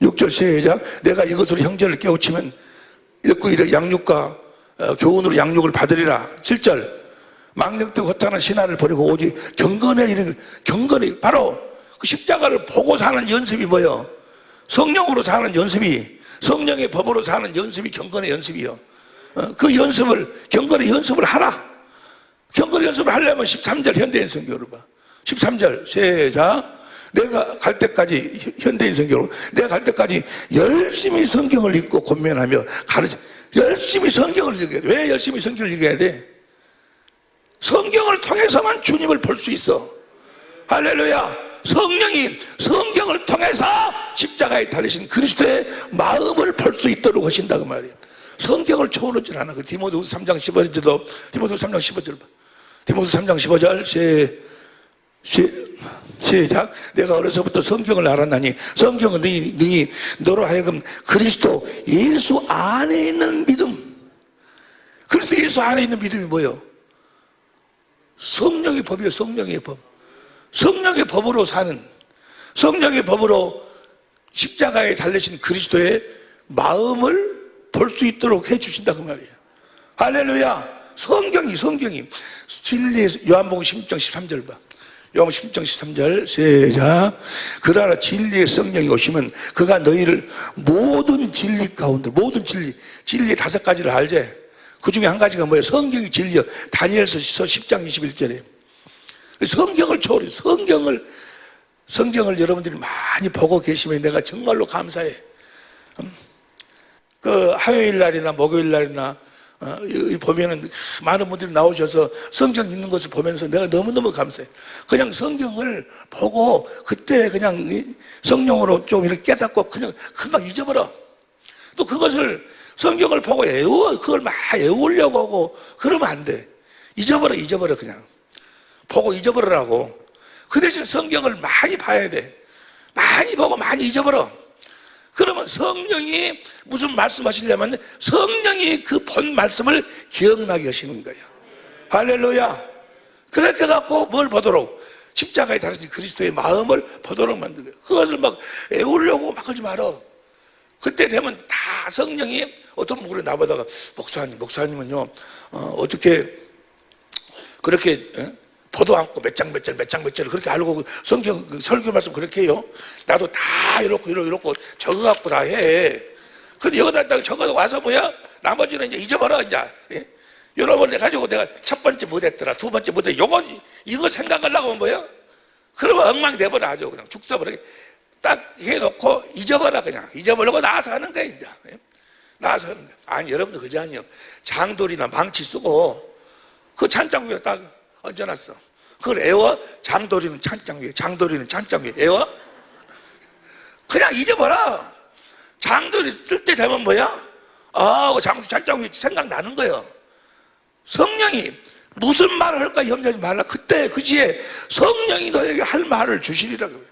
6절 시작. 내가 이것으로 형제를 깨우치면 읽고 이르 양육과 교훈으로 양육을 받으리라. 7절 망령되고 허탄한 신화를 버리고 오직 경건에 이르는 경건이 바로 그 십자가를 보고 사는 연습이 뭐예요? 성령으로 사는 연습이 성령의 법으로 사는 연습이 경건의 연습이요. 그 연습을 경건의 연습을 하라. 경건의 연습을 하려면 13절 현대인 성경으로 봐. 13절 시작. 내가 갈 때까지 현대인 성경으로 내가 갈 때까지 열심히 성경을 읽고 권면하며 가르쳐. 열심히 성경을 읽어야 돼. 왜 열심히 성경을 읽어야 돼? 성경을 통해서만 주님을 볼 수 있어. 할렐루야. 성령이 성경을 통해서 십자가에 달리신 그리스도의 마음을 볼 수 있도록 하신다 그 말이에요. 성경을 초월하지 않아. 그 디모데후서 3장 15절도 디모데후서 3장 15절 봐. 디모데후서 3장 15절 시작. 내가 어려서부터 성경을 알았나니 성경은 능히 너로 하여금 그리스도 예수 안에 있는 믿음. 그리스도 예수 안에 있는 믿음이 뭐예요? 성령의 법이에요. 성령의 법. 성령의 법으로 사는 성령의 법으로 십자가에 달리신 그리스도의 마음을 볼 수 있도록 해주신다 그 말이에요. 할렐루야. 성경이 진리의 요한복음 16장 13절 봐. 요한복음 16장 13절 시작. 그러나 진리의 성령이 오시면 그가 너희를 모든 진리 가운데 모든 진리의 5가지를 알제. 그 중에 한 가지가 뭐예요? 성경이 진리여. 다니엘서 10장 21절에 성경을 초월해. 성경을 여러분들이 많이 보고 계시면 내가 정말로 감사해. 그 화요일 날이나 목요일 날이나 보면은 많은 분들이 나오셔서 성경 읽는 것을 보면서 내가 너무너무 감사해. 그냥 성경을 보고 그때 그냥 성령으로 좀 이렇게 깨닫고 그냥 금방 잊어버려. 또 그것을 성경을 보고 그걸 막 외우려고 하고 그러면 안 돼. 잊어버려 그냥. 보고 잊어버리라고. 그 대신 성경을 많이 봐야 돼. 많이 보고 많이 잊어버려. 그러면 성령이 무슨 말씀하시려면 성령이 그 본 말씀을 기억나게 하시는 거예요. 할렐루야. 그렇게 해갖고 뭘 보도록? 십자가에 달리신 그리스도의 마음을 보도록 만든 거예요. 그것을 막 외우려고 막 하지 말어. 그때 되면 다 성령이 어떤 분이 나보다가 목사님은요 어떻게 그렇게 보도 않고 몇 장 그렇게 알고 성경 설교 말씀 그렇게 해요? 나도 다 이렇고 적어갖고 다 해. 근데 여기다 적어서 와서 뭐야? 나머지는 이제 잊어버려 이제. 여러분 가지고 내가 첫 번째 못했더라, 두 번째 못했더라. 이거 생각하려고 하면 뭐야? 그러면 엉망돼버려 아주 그냥 죽 써버려. 딱 해놓고 잊어버려 그냥. 잊어버리고 나와서 하는 거야 이제. 나와서 하는 거야. 아니 여러분들 그지 아니요. 장돌이나 망치 쓰고 그 찬장 위에 딱 얹어놨어. 그걸 애워. 장돌이는 찬장 위에 애워. 그냥 잊어버려. 장돌이 쓸 때 되면 뭐야? 찬장 위에 생각나는 거예요. 성령이 무슨 말을 할까 염려하지 말라. 그때 그지에 성령이 너에게 할 말을 주시리라 그래요.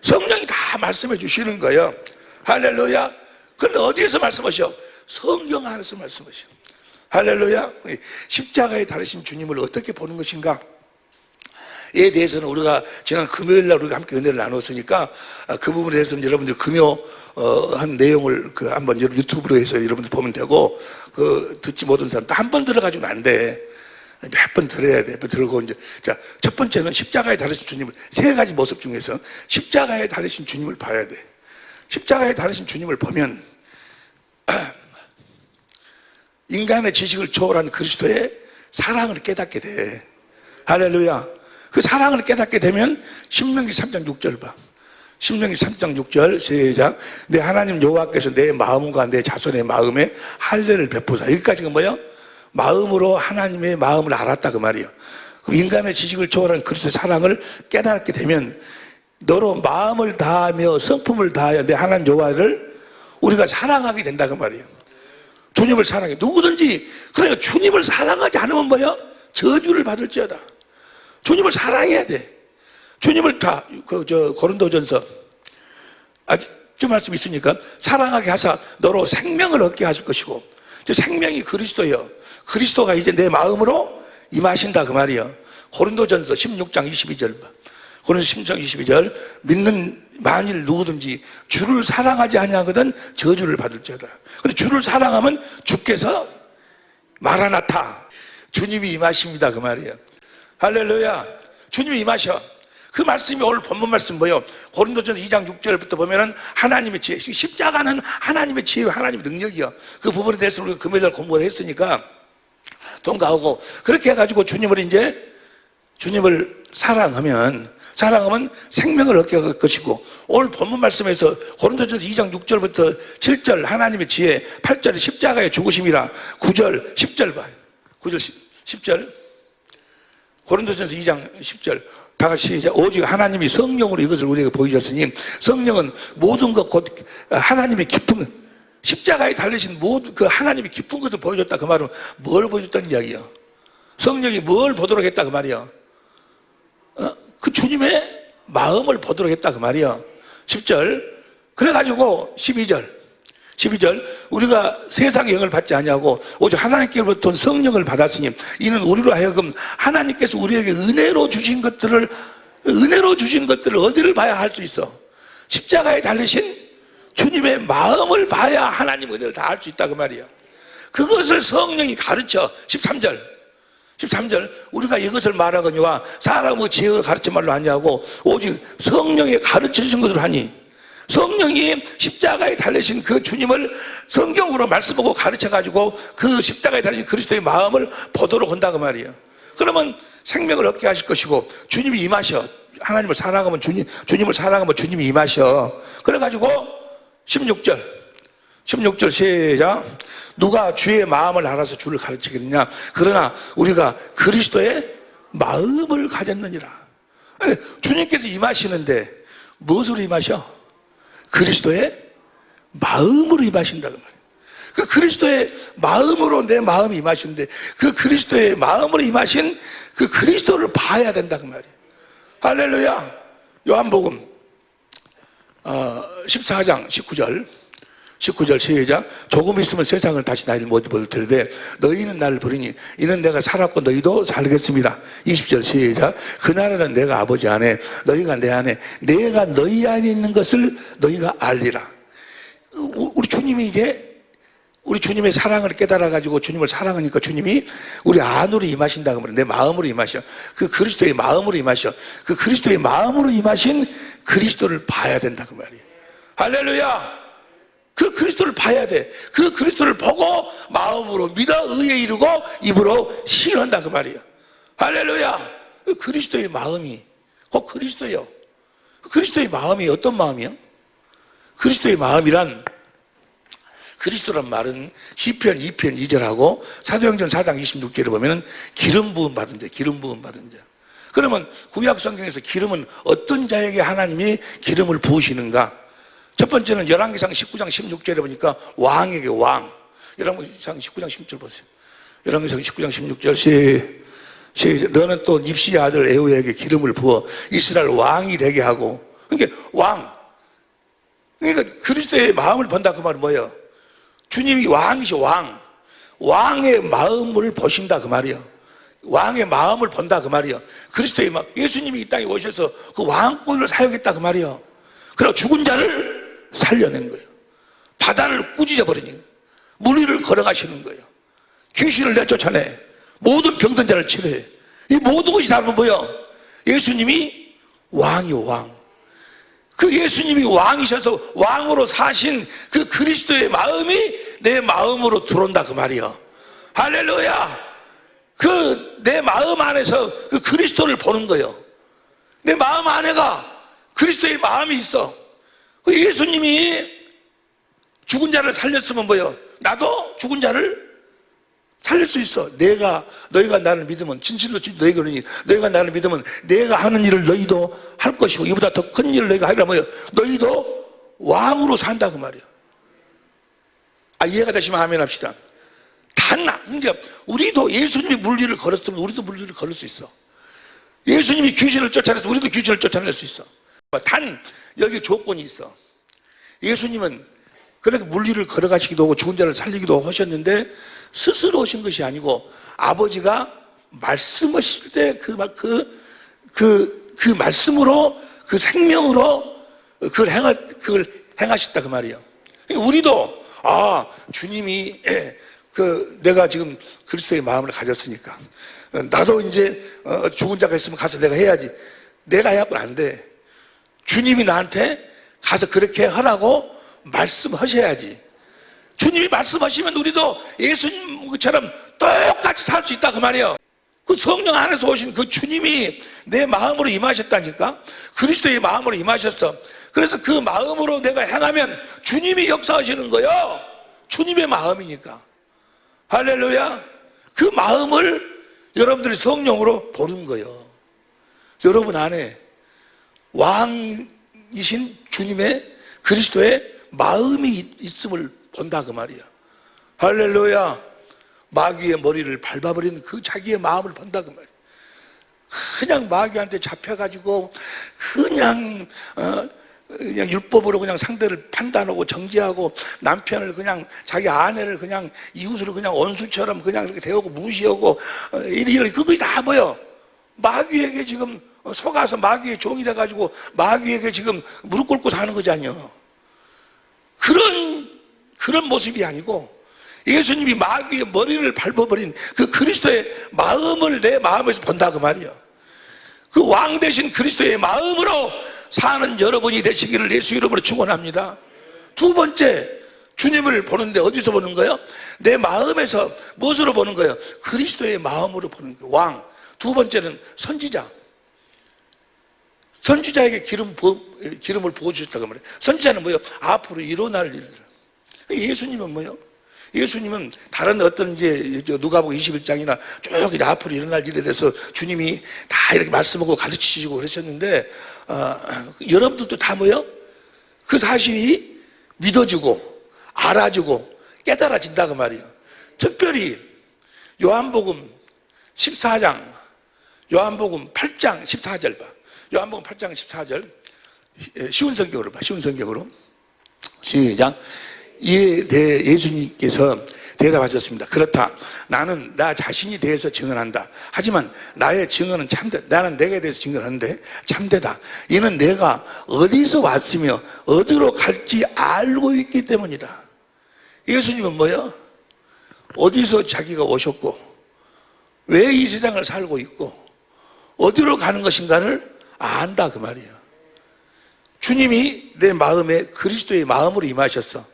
성령이 다 말씀해 주시는 거예요. 할렐루야. 그런데 어디에서 말씀하셔? 성경 안에서 말씀하셔. 할렐루야. 십자가에 달리신 주님을 어떻게 보는 것인가? 에 대해서는 우리가 지난 금요일 날 우리가 함께 은혜를 나눴으니까 그 부분에 대해서는 여러분들 한 내용을 한번 유튜브로 해서 여러분들 보면 되고 듣지 못한 사람 한 번 들어가지고는 안 돼. 몇 번 들어야 돼. 들고 이제 자, 첫 번째는 십자가에 달리신 주님을 3가지 모습 중에서 십자가에 달리신 주님을 봐야 돼. 십자가에 달리신 주님을 보면 인간의 지식을 초월한 그리스도의 사랑을 깨닫게 돼. 할렐루야. 그 사랑을 깨닫게 되면 신명기 3장 6절 봐. 신명기 3장 6절 시작. 내 하나님 여호와께서 내 마음과 내 자손의 마음에 할례를 베푸사. 여기까지가 뭐예요? 마음으로 하나님의 마음을 알았다 그 말이에요. 그럼 인간의 지식을 초월한 그리스도의 사랑을 깨닫게 되면 너로 마음을 다하며 성품을 다하여 내 하나님 여호와를 우리가 사랑하게 된다 그 말이에요. 주님을 사랑해. 누구든지 그러니까 주님을 사랑하지 않으면 뭐야? 저주를 받을지어다. 주님을 사랑해야 돼. 주님을 다 고린도전서 좀 말씀 있으니까 사랑하게 하사 너로 생명을 얻게 하실 것이고 저 생명이 그리스도예요. 그리스도가 이제 내 마음으로 임하신다 그 말이에요. 고린도전서 16장 22절 고린도전서 16장 22절 믿는 만일 누구든지 주를 사랑하지 아니하거든 저주를 받을지어다. 근데 주를 사랑하면 주께서 마라나타 주님이 임하십니다 그 말이에요. 할렐루야. 주님이 임하셔. 그 말씀이 오늘 본문 말씀 뭐예요? 고린도전서 2장 6절부터 보면은 하나님의 지혜, 십자가는 하나님의 지혜, 하나님의 능력이요. 그 부분에 대해서 우리가 금요일 공부를 했으니까 통과하고 그렇게 해가지고 주님을 사랑하면 생명을 얻게 할 것이고 오늘 본문 말씀에서 고린도전서 2장 6절부터 7절 하나님의 지혜, 8절에 십자가의 죽으심이라 9절 10절 봐요. 9절 10절 고린도전서 2장 10절 다 같이 시작. 오직 하나님이 성령으로 이것을 우리에게 보여주셨으니 성령은 모든 것 곧 하나님의 깊은 십자가에 달리신 모든 그 하나님의 깊은 것을 보여줬다 그 말은 뭘 보여줬다는 이야기야? 성령이 뭘 보도록 했다 그 말이야? 그 주님의 마음을 보도록 했다 그 말이야. 10절 그래가지고 12절 우리가 세상의 영을 받지 아니하고 오직 하나님께로부터 온 성령을 받았으니 이는 우리로 하여금 하나님께서 우리에게 은혜로 주신 것들을 어디를 봐야 할 수 있어? 십자가에 달리신 주님의 마음을 봐야 하나님 은혜를 다 알 수 있다 그 말이야. 그것을 성령이 가르쳐. 13절 우리가 이것을 말하거니와 사람의 지혜가 가르쳐 말로 아니하고 오직 성령이 가르쳐 주신 것으로 하니 성령이 십자가에 달리신 그 주님을 성경으로 말씀하고 가르쳐가지고 그 십자가에 달리신 그리스도의 마음을 보도록 한다 그 말이에요. 그러면 생명을 얻게 하실 것이고 주님이 임하셔. 하나님을 사랑하면 주님을 사랑하면 주님이 임하셔. 그래가지고 16절 시작. 누가 주의 마음을 알아서 주를 가르치겠느냐? 그러나 우리가 그리스도의 마음을 가졌느니라. 주님께서 임하시는데 무엇으로 임하셔? 그리스도의 마음으로 임하신다는 말이에요. 그 그리스도의 마음으로 내 마음이 임하시는데 그 그리스도의 마음으로 임하신 그 그리스도를 봐야 된다 그 말이에요. 할렐루야. 요한복음 14장 19절 시작. 조금 있으면 세상을 다시 나를 못 볼 텐데 너희는 나를 부르니 이는 내가 살았고 너희도 살겠습니다. 20절 시작. 그날에는 내가 아버지 안에 너희가 내 안에 내가 너희 안에 있는 것을 너희가 알리라. 우리 주님이 이제 우리 주님의 사랑을 깨달아가지고 주님을 사랑하니까 주님이 우리 안으로 임하신다고 말이에요. 내 마음으로 임하셔. 그 그리스도의 마음으로 임하셔. 그 그리스도의 마음으로 임하신 그리스도를 봐야 된다 그 말이에요. 할렐루야. 그 그리스도를 봐야 돼. 그 그리스도를 보고 마음으로 믿어 의에 이르고 입으로 시인한다 그 말이에요. 할렐루야. 그 그리스도의 마음이 곧 그리스도예요. 그 그리스도의 마음이 어떤 마음이요? 그리스도의 마음이란 그리스도란 말은 시편 2편 2절하고 사도행전 4장 26절에 보면은 기름 부음 받은 자, 기름 부음 받은 자. 그러면 구약 성경에서 기름은 어떤 자에게 하나님이 기름을 부으시는가? 첫 번째는 열왕기상 19장 16절에 보니까 왕에게 왕. 열왕기상 19장 16절 보세요. 열왕기상 19장 16절 너는 또 닙시의 아들 에후에게 기름을 부어 이스라엘 왕이 되게 하고. 그러니까 왕. 그러니까 그리스도의 마음을 본다 그 말은 뭐예요? 주님이 왕이셔. 왕의 마음을 보신다 그 말이에요. 왕의 마음을 본다 그 말이에요. 그리스도의 마음. 예수님이 이 땅에 오셔서 그 왕권을 사용했다 그 말이에요. 그리고 죽은 자를 살려낸 거예요. 바다를 꾸짖어 버리는 거예요. 물 위를 걸어가시는 거예요. 귀신을 내쫓아내. 모든 병든 자를 치료해. 이 모든 것이 다 뭐예요? 예수님이 왕이요 왕. 그 예수님이 왕이셔서 왕으로 사신 그 그리스도의 마음이 내 마음으로 들어온다 그 말이에요. 할렐루야. 그 내 마음 안에서 그 그리스도를 보는 거예요. 내 마음 안에가 그리스도의 마음이 있어. 그 예수님이 죽은 자를 살렸으면 뭐예요? 나도 죽은 자를 살릴 수 있어. 너희가 나를 믿으면, 진실로 너희가 그러니, 너희가 나를 믿으면 내가 하는 일을 너희도 할 것이고, 이보다 더 큰 일을 너희가 하리라 뭐요? 너희도 왕으로 산다, 그 말이야. 이해가 되시면 아멘 합시다. 이제 우리도 예수님이 물리를 걸었으면 우리도 물리를 걸을 수 있어. 예수님이 귀신을 쫓아내서 우리도 귀신을 쫓아낼 수 있어. 단, 여기 조건이 있어. 예수님은 그렇게 물리를 걸어가시기도 하고 죽은 자를 살리기도 하셨는데 스스로 오신 것이 아니고 아버지가 말씀하실 때 그 말씀으로, 그 생명으로 그걸 행하셨다, 그 말이에요. 우리도, 주님이 내가 지금 그리스도의 마음을 가졌으니까 나도 이제 죽은 자가 있으면 가서 내가 해야지. 내가 해야만 안 돼. 주님이 나한테 가서 그렇게 하라고 말씀하셔야지. 주님이 말씀하시면 우리도 예수님처럼 똑같이 살 수 있다, 그 말이에요. 그 성령 안에서 오신 그 주님이 내 마음으로 임하셨다니까. 그리스도의 마음으로 임하셨어. 그래서 그 마음으로 내가 행하면 주님이 역사하시는 거예요. 주님의 마음이니까. 할렐루야. 그 마음을 여러분들이 성령으로 보는 거예요. 여러분 안에 왕이신 주님의 그리스도의 마음이 있음을 본다, 그 말이야. 할렐루야. 마귀의 머리를 밟아버린 그 자기의 마음을 본다, 그 말이야. 그냥 마귀한테 잡혀가지고 그냥 율법으로 그냥 상대를 판단하고 정죄하고 남편을 그냥 자기 아내를 그냥 이웃을 그냥 원수처럼 그냥 이렇게 대하고 무시하고 이런 그것이 다 뭐요? 마귀에게 지금 속아서 마귀의 종이 돼가지고 마귀에게 지금 무릎 꿇고 사는 거잖아요. 그런 모습이 아니고 예수님이 마귀의 머리를 밟아버린 그 그리스도의 마음을 내 마음에서 본다, 그 말이에요. 그 왕 대신 그리스도의 마음으로 사는 여러분이 되시기를 예수 이름으로 축원합니다. 두 번째, 주님을 보는데 어디서 보는 거예요? 내 마음에서 무엇으로 보는 거예요? 그리스도의 마음으로 보는 거예요. 왕. 두 번째는 선지자. 선지자에게 기름을 부어주셨다고 말해요. 선지자는 뭐예요? 앞으로 일어날 일들. 예수님은 뭐예요? 예수님은 다른 어떤 이제 누가복음 21장이나 쭉 이제 앞으로 일어날 일에 대해서 주님이 다 이렇게 말씀하고 가르치시고 그러셨는데, 여러분들도 다 뭐예요? 그 사실이 믿어지고 알아지고 깨달아진다, 그 말이에요. 특별히 요한복음 14장, 요한복음 8장 14절 봐. 요한복음 8장 14절. 쉬운 성경으로 봐. 쉬운 성경으로. 시작. 이에 대해 예수님께서 대답하셨습니다. 그렇다. 나는 나 자신이 대해서 증언한다. 하지만 나의 증언은 참되다. 나는 내게 대해서 증언하는데 참되다. 이는 내가 어디서 왔으며 어디로 갈지 알고 있기 때문이다. 예수님은 뭐예요? 어디서 자기가 오셨고 왜 이 세상을 살고 있고 어디로 가는 것인가를 안다, 그 말이에요. 주님이 내 마음에 그리스도의 마음으로 임하셨어.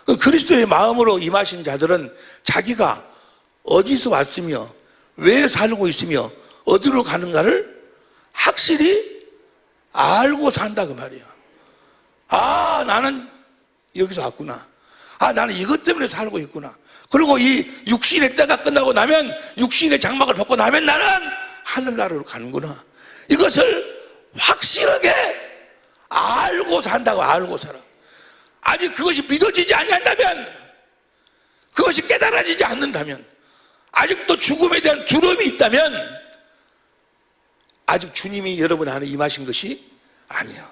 그 그리스도의 마음으로 임하신 자들은 자기가 어디서 왔으며 왜 살고 있으며 어디로 가는가를 확실히 알고 산다, 그 말이에요. 나는 여기서 왔구나. 나는 이것 때문에 살고 있구나. 그리고 이 육신의 때가 끝나고 나면, 육신의 장막을 벗고 나면 나는 하늘나라로 가는구나. 이것을 확실하게 알고 산다고. 알고 살아. 아직 그것이 믿어지지 아니한다면, 그것이 깨달아지지 않는다면, 아직도 죽음에 대한 두려움이 있다면 아직 주님이 여러분 안에 임하신 것이 아니에요.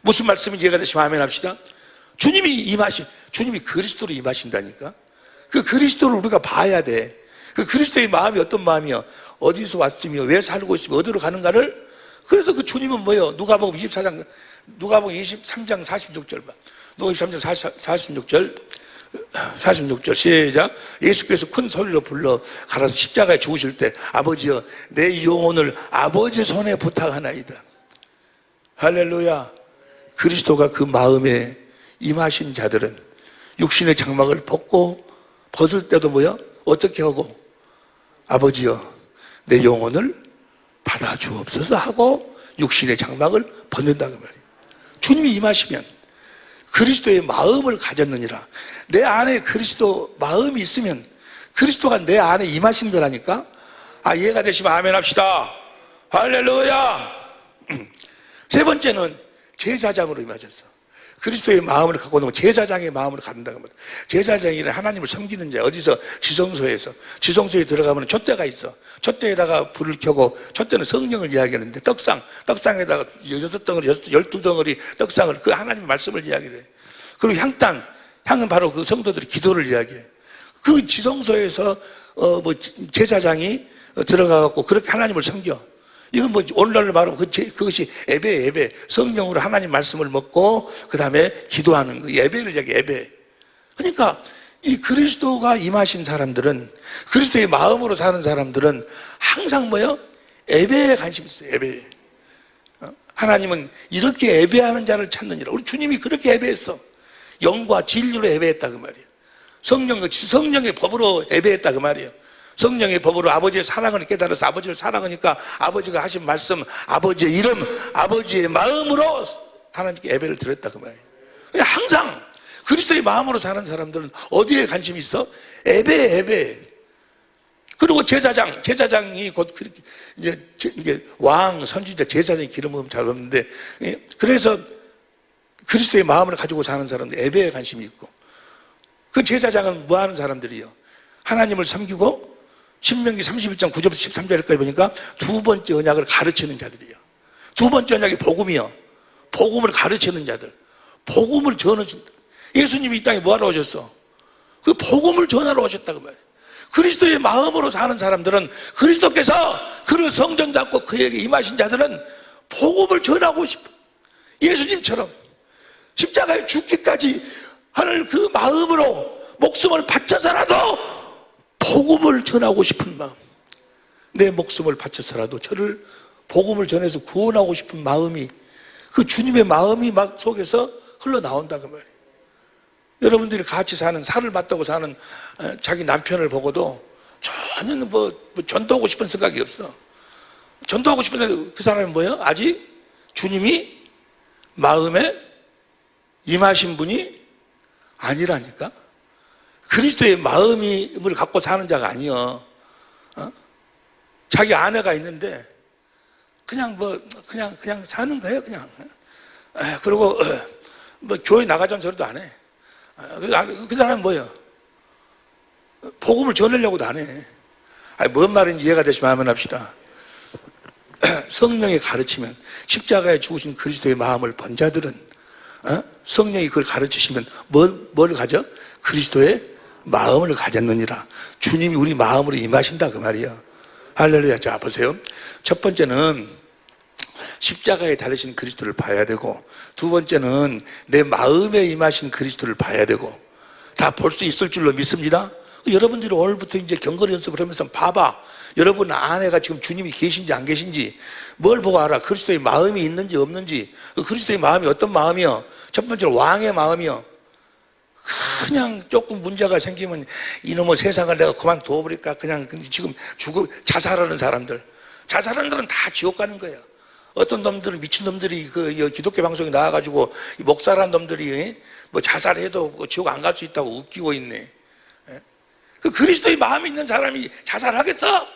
무슨 말씀인지 이해가 되시면 아멘 합시다. 주님이 그리스도로 임하신다니까. 그 그리스도를 우리가 봐야 돼. 그 그리스도의 마음이 어떤 마음이요? 어디서 왔으며 왜 살고 있으며 어디로 가는가를. 그래서 그 주님은 뭐예요? 누가복음 23장 46절 봐. 누가복음 23장 46절 시작. 예수께서 큰 소리로 불러 가라서 십자가에 죽으실 때 아버지여 내 영혼을 아버지 손에 부탁하나이다. 할렐루야. 그리스도가 그 마음에 임하신 자들은 육신의 장막을 벗을 때도 뭐야? 어떻게 하고? 아버지여 내 영혼을 받아주옵소서 하고 육신의 장막을 벗는다는 말이에요. 주님이 임하시면 그리스도의 마음을 가졌느니라. 내 안에 그리스도 마음이 있으면 그리스도가 내 안에 임하신 거라니까. 이해가 되시면 아멘 합시다. 할렐루야. 세 번째는 제사장으로 임하셨어. 그리스도의 마음을 갖고 오는 거, 제사장의 마음으로 갖는다고 말이야. 제사장이란 하나님을 섬기는 자야. 어디서? 지성소에 들어가면 촛대가 있어. 촛대에다가 불을 켜고, 촛대는 성령을 이야기하는데, 떡상에다가 6덩어리, 12덩어리 떡상을, 그 하나님의 말씀을 이야기를 해. 그리고 향은 바로 그 성도들의 기도를 이야기해. 그 지성소에서 제사장이 들어가갖고 그렇게 하나님을 섬겨. 이건 오늘날로 말하면 그것이 예배. 성령으로 하나님 말씀을 먹고 그 다음에 기도하는 거, 예배를 얘기해. 예배. 그러니까 이 그리스도가 임하신 사람들은, 그리스도의 마음으로 사는 사람들은 항상 예배에 관심이 있어요. 예배. 하나님은 이렇게 예배하는 자를 찾느니라. 우리 주님이 그렇게 예배했어. 영과 진리로 예배했다 그 말이에요. 성령의 법으로 예배했다 그 말이에요. 성령의 법으로 아버지의 사랑을 깨달아서 아버지를 사랑하니까 아버지가 하신 말씀, 아버지의 이름, 아버지의 마음으로 하나님께 예배를 드렸다 그 말이에요. 항상 그리스도의 마음으로 사는 사람들은 어디에 관심이 있어? 예배. 그리고 제사장이 곧 이제 왕, 선지자, 제사장이 기름 부음 잘 없는데, 그래서 그리스도의 마음을 가지고 사는 사람들 예배에 관심이 있고, 그 제사장은 뭐 하는 사람들이요? 하나님을 섬기고 신명기 31장 9절부터 13절까지 보니까 두 번째 언약을 가르치는 자들이에요. 두 번째 언약이 복음이요. 복음을 가르치는 자들. 복음을 전하신. 예수님이 이 땅에 뭐하러 오셨어? 그 복음을 전하러 오셨다고 말이에요. 그리스도의 마음으로 사는 사람들은, 그리스도께서 그를 성전 잡고 그에게 임하신 자들은 복음을 전하고 싶어. 예수님처럼 십자가에 죽기까지 하는 그 마음으로 목숨을 바쳐서라도 복음을 전하고 싶은 마음, 내 목숨을 바쳐서라도 저를 복음을 전해서 구원하고 싶은 마음이, 그 주님의 마음이 막 속에서 흘러나온다 그 말이에요. 여러분들이 같이 사는, 살을 맞다고 사는 자기 남편을 보고도 전혀 전도하고 싶은 생각이 없어. 전도하고 싶은 생각, 그 사람은 뭐예요? 아직 주님이 마음에 임하신 분이 아니라니까. 그리스도의 마음을 갖고 사는 자가 아니여. 자기 아내가 있는데 그냥 사는 거예요. 그냥. 그리고 교회 나가자는 소리도 안 해. 그 사람은 뭐예요? 복음을 전하려고도 안 해. 뭔 말인지 이해가 되시면 한번 합시다. 성령이 가르치면, 십자가에 죽으신 그리스도의 마음을 본 자들은 성령이 그걸 가르치시면 뭘 가져? 그리스도의 마음을 가졌느니라. 주님이 우리 마음으로 임하신다 그 말이에요. 할렐루야. 자, 보세요. 첫 번째는 십자가에 달리신 그리스도를 봐야 되고, 두 번째는 내 마음에 임하신 그리스도를 봐야 되고, 다 볼 수 있을 줄로 믿습니다. 여러분들이 오늘부터 이제 경건 연습을 하면서 봐봐. 여러분 안에가 지금 주님이 계신지 안 계신지 뭘 보고 알아? 그리스도의 마음이 있는지 없는지. 그리스도의 마음이 어떤 마음이요? 첫 번째로 왕의 마음이요. 그냥 조금 문제가 생기면 이놈의 세상을 내가 그만둬버릴까, 그냥 지금 자살하는 사람들은 다 지옥 가는 거예요. 어떤 놈들은, 미친 놈들이 기독교 방송에 나와가지고 목사라는 놈들이 자살해도 지옥 안 갈 수 있다고 웃기고 있네. 그 그리스도의 마음이 있는 사람이 자살하겠어?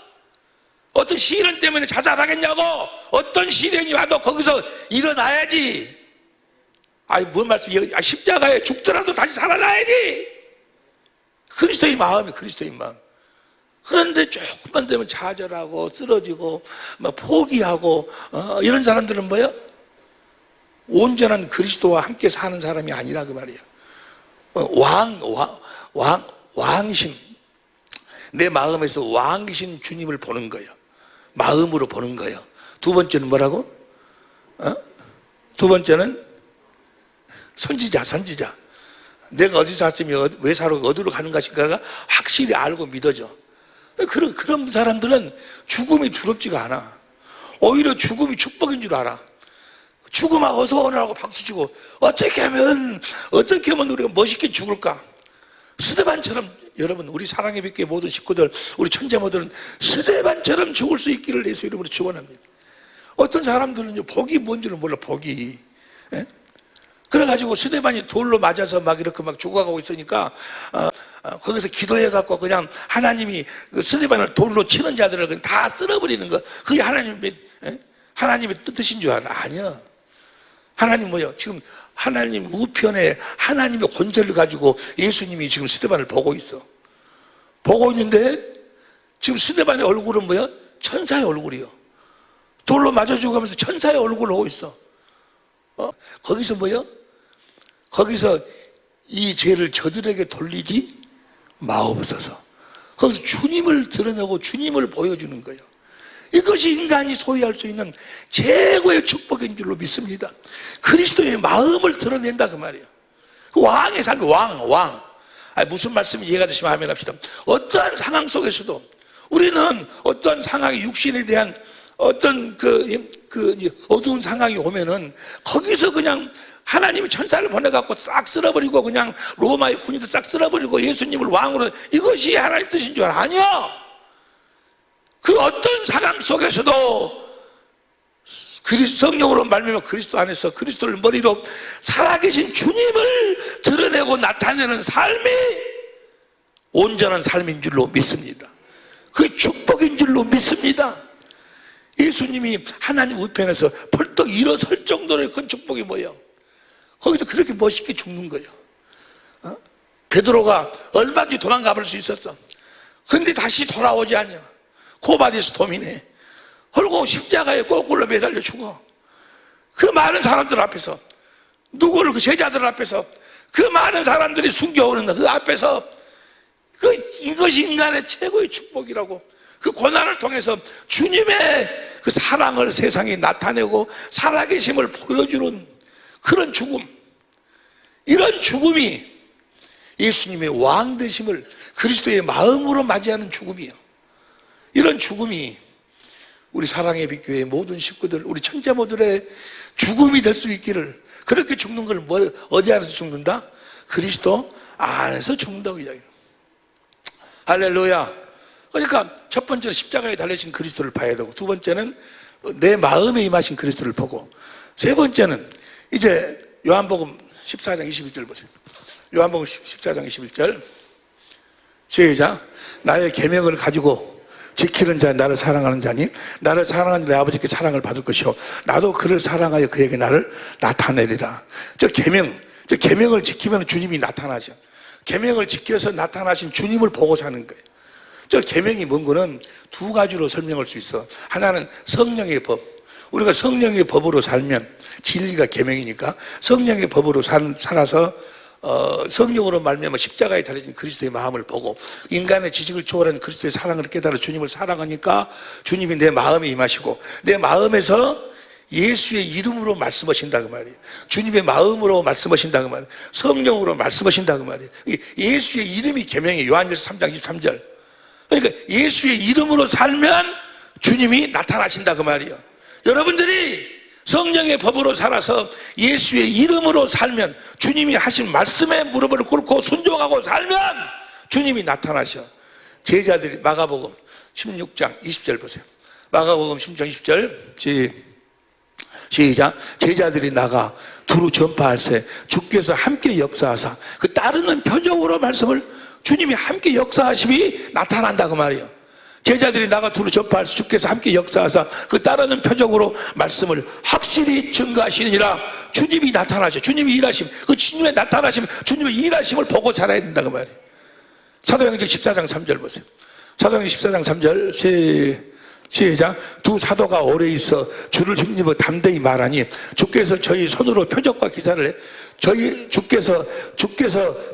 어떤 시련 때문에 자살하겠냐고. 어떤 시련이 와도 거기서 일어나야지. 뭔 말씀이야? 십자가에 죽더라도 다시 살아나야지. 그리스도의 마음이 그리스도의 마음. 그런데 조금만 되면 좌절하고 쓰러지고 포기하고 이런 사람들은 뭐야? 온전한 그리스도와 함께 사는 사람이 아니라 그 말이에요. 왕이신, 내 마음에서 왕이신 주님을 보는 거예요. 마음으로 보는 거예요. 두 번째는 뭐라고? 두 번째는 선지자. 내가 어디서 왔으며 왜 살고 어디로 가는 것인가가 확실히 알고 믿어져. 그런 사람들은 죽음이 두렵지가 않아. 오히려 죽음이 축복인 줄 알아. 죽음아 어서 오라고 박수치고, 어떻게 하면 우리가 멋있게 죽을까? 스데반처럼, 여러분 우리 사랑의 빛교회 모든 식구들, 우리 천재모들은 스데반처럼 죽을 수 있기를 예수 이름으로 축원합니다. 어떤 사람들은 복이 뭔지를 몰라. 복이. 그래가지고 스데반이 돌로 맞아서 막 이렇게 막 죽어가고 있으니까 거기서 기도해갖고 그냥 하나님이 그 스데반을 돌로 치는 자들을 그냥 다 쓸어버리는 거, 그게 하나님의 뜻이신 줄 알아? 아니야. 하나님 뭐요? 지금 하나님 우편에 하나님의 권세를 가지고 예수님이 지금 스데반을 보고 있어. 보고 있는데 지금 스데반의 얼굴은 뭐야? 천사의 얼굴이요. 돌로 맞아 죽어가면서 천사의 얼굴을 보고 있어. 거기서 뭐요? 거기서 이 죄를 저들에게 돌리지 마옵소서. 거기서 주님을 드러내고 주님을 보여주는 거예요. 이것이 인간이 소유할 수 있는 최고의 축복인 줄로 믿습니다. 그리스도의 마음을 드러낸다 그 말이에요. 그 왕의 삶, 왕. 무슨 말씀이 이해가 되시면 하면 합시다. 어떠한 상황 속에서도 우리는 어떠한 상황이 육신에 대한 어떤 어두운 상황이 오면은 거기서 그냥 하나님이 천사를 보내갖고 싹 쓸어버리고 그냥 로마의 군인도 싹 쓸어버리고 예수님을 왕으로, 이것이 하나님 뜻인 줄 알아? 아니요. 그 어떤 상황 속에서도 성령으로 말미암아 그리스도 안에서 그리스도를 머리로 살아계신 주님을 드러내고 나타내는 삶이 온전한 삶인 줄로 믿습니다. 그 축복인 줄로 믿습니다. 예수님이 하나님 우편에서 펄떡 일어설 정도의 큰 축복이 뭐예요? 거기서 그렇게 멋있게 죽는 거예요. 베드로가 얼마든지 도망가 볼 수 있었어. 근데 다시 돌아오지 않냐. 고바디스 도민에 헐고 십자가에 거꾸로 매달려 죽어. 그 많은 사람들 앞에서, 누구를, 그 제자들 앞에서, 그 많은 사람들이 숨겨오는 그 앞에서, 이것이 인간의 최고의 축복이라고. 그 고난을 통해서 주님의 그 사랑을 세상에 나타내고 살아계심을 보여주는 그런 죽음, 이런 죽음이 예수님의 왕 되심을 그리스도의 마음으로 맞이하는 죽음이에요. 이런 죽음이 우리 사랑의 빛교회 모든 식구들, 우리 천자모들의 죽음이 될 수 있기를. 그렇게 죽는 걸 어디 안에서 죽는다? 그리스도 안에서 죽는다고 이야기해요. 할렐루야. 그러니까 첫 번째는 십자가에 달리신 그리스도를 봐야 되고, 두 번째는 내 마음에 임하신 그리스도를 보고, 세 번째는 이제 요한복음 14장 21절 보세요. 요한복음 14장 21절 시작. 나의 계명을 가지고 지키는 자, 나를 사랑하는 자니 나를 사랑하는 내 아버지께 사랑을 받을 것이요 나도 그를 사랑하여 그에게 나를 나타내리라. 저 계명을 지키면 주님이 나타나셔. 계명을 지켜서 나타나신 주님을 보고 사는 거예요. 저 계명이 뭔 거는 두 가지로 설명할 수 있어. 하나는 성령의 법. 우리가 성령의 법으로 살면, 진리가 계명이니까 성령의 법으로 살아서 성령으로 말미암아 십자가에 달려진 그리스도의 마음을 보고 인간의 지식을 초월한 그리스도의 사랑을 깨달아 주님을 사랑하니까 주님이 내 마음에 임하시고, 내 마음에서 예수의 이름으로 말씀하신다 그 말이에요. 주님의 마음으로 말씀하신다 그 말이에요. 성령으로 말씀하신다 그 말이에요. 예수의 이름이 계명이에요. 요한일서 3장 23절. 그러니까 예수의 이름으로 살면 주님이 나타나신다 그 말이에요. 여러분들이 성령의 법으로 살아서 예수의 이름으로 살면, 주님이 하신 말씀에 무릎을 꿇고 순종하고 살면 주님이 나타나셔. 제자들이 마가복음 16장 20절 보세요. 마가복음 16장 20절 시작. 제자들이 나가 두루 전파할세 주께서 함께 역사하사, 그 따르는 표적으로 말씀을, 주님이 함께 역사하심이 나타난다 그 말이에요. 제자들이 나가 두루 전파할세 주께서 함께 역사하사 그 따르는 표적으로 말씀을 확실히 증거하시니라. 주님이 나타나셔. 주님이 일하심, 그 주님의 나타나심, 주님의 일하심을 보고 살아야 된다 그 말이에요. 사도행전 14장 3절 보세요. 사도행전 14장 3절 시작. 두 사도가 오래 있어 주를 힘입어 담대히 말하니 주께서 저희 손으로 표적과 기사를 주께서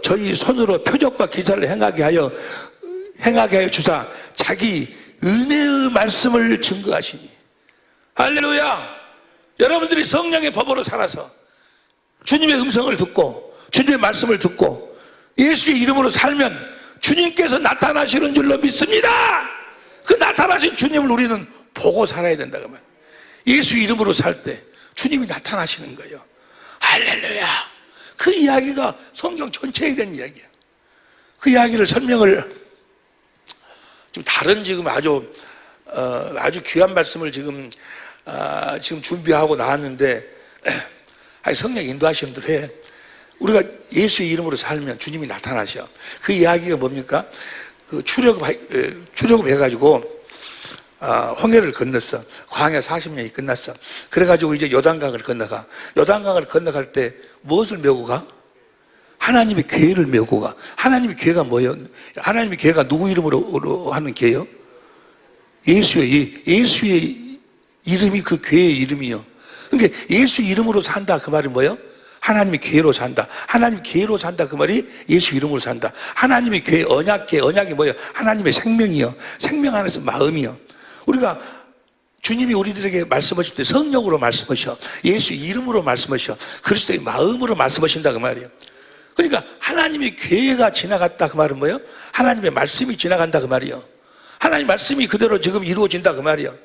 저희 손으로 표적과 기사를 행하게 하여 주사 자기 은혜의 말씀을 증거하시니. 할렐루야. 여러분들이 성령의 법으로 살아서 주님의 음성을 듣고 주님의 말씀을 듣고 예수의 이름으로 살면 주님께서 나타나시는 줄로 믿습니다. 그 나타나신 주님을 우리는 보고 살아야 된다 그 말. 예수 이름으로 살 때 주님이 나타나시는 거예요. 할렐루야. 그 이야기가 성경 전체에 대한 이야기예요. 그 이야기를 설명을 좀 다른 지금 아주 귀한 말씀을 지금 준비하고 나왔는데, 성령 인도하시는 대로 해. 우리가 예수의 이름으로 살면 주님이 나타나셔. 그 이야기가 뭡니까? 그 출애굽 해가지고 홍해를 건넜어. 광야 40년이 끝났어. 그래가지고 이제 요단강을 건너가. 요단강을 건너갈 때 무엇을 메고 가? 하나님의 괴를 메고 가. 하나님의 괴가 뭐예요? 하나님의 괴가 누구 이름으로 하는 괴요? 예수의 이름이 그 괴의 이름이요. 그러니까 예수 이름으로 산다 그 말이 뭐예요? 하나님의 괴로 산다. 하나님의 괴로 산다 그 말이 예수 이름으로 산다. 하나님의 괴, 언약괴, 언약이 뭐예요? 하나님의 생명이요. 생명 안에서 마음이요. 우리가 주님이 우리들에게 말씀하실 때 성령으로 말씀하셔. 예수 이름으로 말씀하셔. 그리스도의 마음으로 말씀하신다 그 말이에요. 그러니까 하나님의 괴가 지나갔다 그 말은 뭐예요? 하나님의 말씀이 지나간다 그 말이에요. 하나님의 말씀이 그대로 지금 이루어진다 그 말이에요.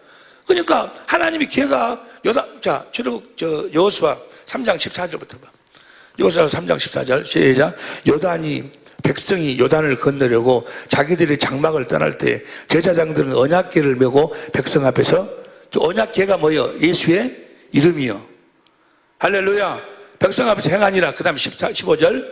그러니까 하나님의 괴가 여호수아 3장 14절부터 봐. 여호수아 3장 14절 시작. 백성이 요단을 건너려고 자기들의 장막을 떠날 때 제사장들은 언약궤를 메고 백성 앞에서, 언약궤가 뭐예요? 예수의 이름이요. 할렐루야. 백성 앞에서 행하니라. 그 다음 15절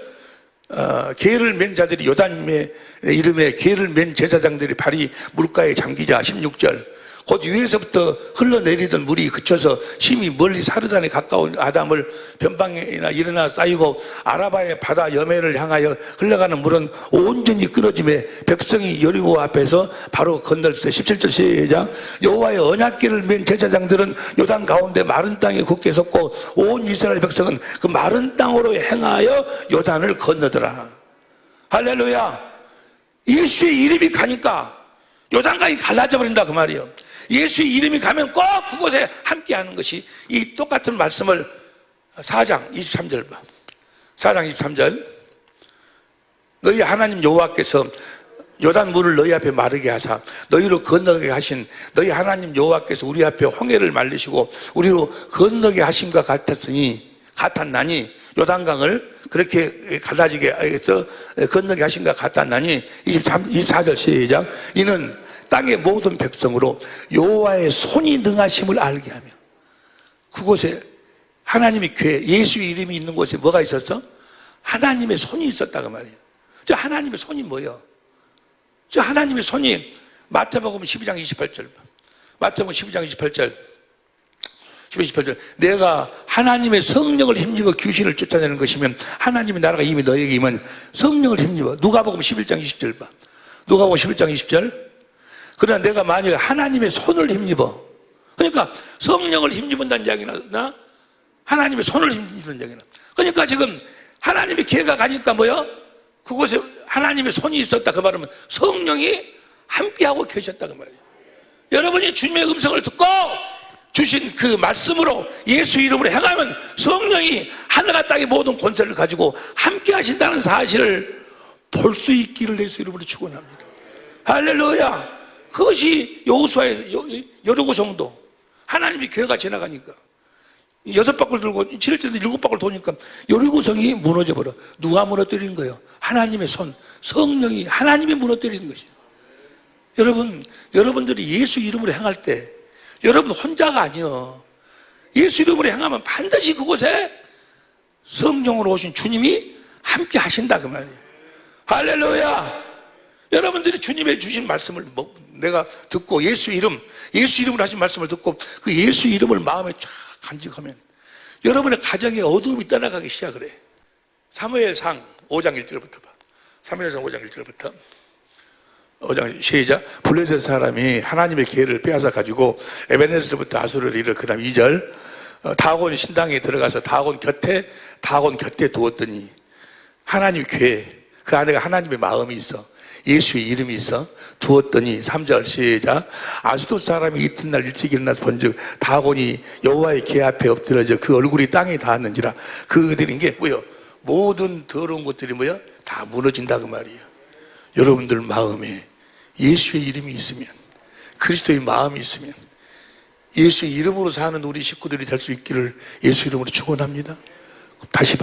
궤를 맨 자들이, 요단의 이름에 궤를 맨 제사장들이 발이 물가에 잠기자. 16절 곧 위에서부터 흘러내리던 물이 그쳐서 심히 멀리 사르단에 가까운 아담을 변방에나 일어나 쌓이고 아라바의 바다 여매를 향하여 흘러가는 물은 온전히 끊어짐에 백성이 여리고 앞에서 바로 건널 때. 17절 시작. 여호와의 언약궤를 맨 제사장들은 요단 가운데 마른 땅에 굳게 섰고 온 이스라엘 백성은 그 마른 땅으로 행하여 요단을 건너더라. 할렐루야. 예수의 이름이 가니까 요단강이 갈라져 버린다 그 말이에요. 예수의 이름이 가면 꼭 그곳에 함께 하는 것이, 이 똑같은 말씀을 4장 23절 봐. 4장 23절. 너희 하나님 여호와께서 요단 물을 너희 앞에 마르게 하사 너희로 건너게 하신 너희 하나님 여호와께서 우리 앞에 홍해를 말리시고 우리로 건너게 하심과 같았나니 요단강을 그렇게 갈라지게 해서 건너게 하신가 같았나니. 24절 시작. 이는 땅의 모든 백성으로 여호와의 손이 능하심을 알게 하며. 그곳에 하나님의 궤, 예수의 이름이 있는 곳에 뭐가 있었어? 하나님의 손이 있었다고 말이에요. 저 하나님의 손이 뭐예요? 저 하나님의 손이 마태복음 12장 28절. 마태복음 12장 28절. 28절. 내가 하나님의 성령을 힘입어 귀신을 쫓아내는 것이면 하나님의 나라가 이미 너에게 임한 성령을 힘입어. 누가복음 11장 20절 봐. 누가복음 11장 20절. 그러나 내가 만일 하나님의 손을 힘입어. 그러니까 성령을 힘입은다는 이야기나 하나님의 손을 힘입는 이야기나. 그러니까 지금 하나님의 궤가 가니까 뭐야? 그곳에 하나님의 손이 있었다 그 말은 성령이 함께하고 계셨다 그 말이에요. 여러분이 주님의 음성을 듣고 주신 그 말씀으로 예수 이름으로 행하면 성령이 하늘과 땅의 모든 권세를 가지고 함께 하신다는 사실을 볼 수 있기를 예수 이름으로 축원합니다. 할렐루야. 그것이 여호수아의 여리고 성도. 하나님의 궤가 지나가니까 6바퀴 들고 7일째 7바퀴 도니까 여리고성이 무너져버려. 누가 무너뜨리는 거예요? 하나님의 손, 성령이 하나님이 무너뜨리는 것이에요. 여러분들이 예수 이름으로 행할 때 여러분 혼자가 아니요. 예수 이름으로 행하면 반드시 그곳에 성령으로 오신 주님이 함께 하신다 그 말이에요. 할렐루야. 여러분들이 주님의 주신 말씀을 내가 듣고 예수 이름으로 하신 말씀을 듣고 그 예수 이름을 마음에 쫙 간직하면 여러분의 가정에 어두움이 떠나가기 시작을 해. 사무엘상 5장 1절부터 봐. 사무엘상 5장 1절부터 5장 시작. 블레셋 사람이 하나님의 기회를 빼앗아 가지고 에베네스로부터 아수르를 이르. 그 다음 2절. 다곤 신당에 들어가서 다곤 곁에 두었더니 하나님 기회, 그 안에 하나님의 마음이 있어. 예수의 이름이 있어. 두었더니 3절 시작. 아수도 사람이 이튿날 일찍 일어나서 본즉 다곤이 여호와의 궤 앞에 엎드려져 그 얼굴이 땅에 닿았는지라. 그들이 이게 뭐요? 모든 더러운 것들이 뭐야? 다 무너진다 그 말이에요. 여러분들 마음에 예수의 이름이 있으면, 그리스도의 마음이 있으면 예수의 이름으로 사는 우리 식구들이 될 수 있기를 예수 이름으로 축원합니다. 다시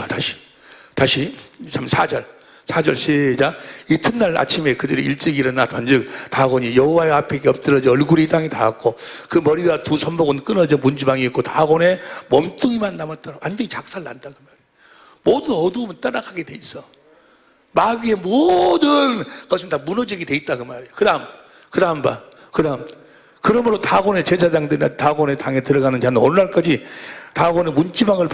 4절 시작. 이튿날 아침에 그들이 일찍 일어나 본즉 다곤이 여호와의 앞에 엎드러져 얼굴이 땅에 닿았고 그 머리와 두 손목은 끊어져 문지방이 있고 다곤의 몸뚱이만 남았더라. 완전히 작살난다 그 말이에요. 모든 어두움은 떠나가게 돼 있어. 마귀의 모든 것은 다 무너지게 돼 있다 그 말이에요. 그다음 봐. 그러므로 다곤의 제사장들이나 다곤의 당에 들어가는 자는 오늘날까지 다곤의 문지방을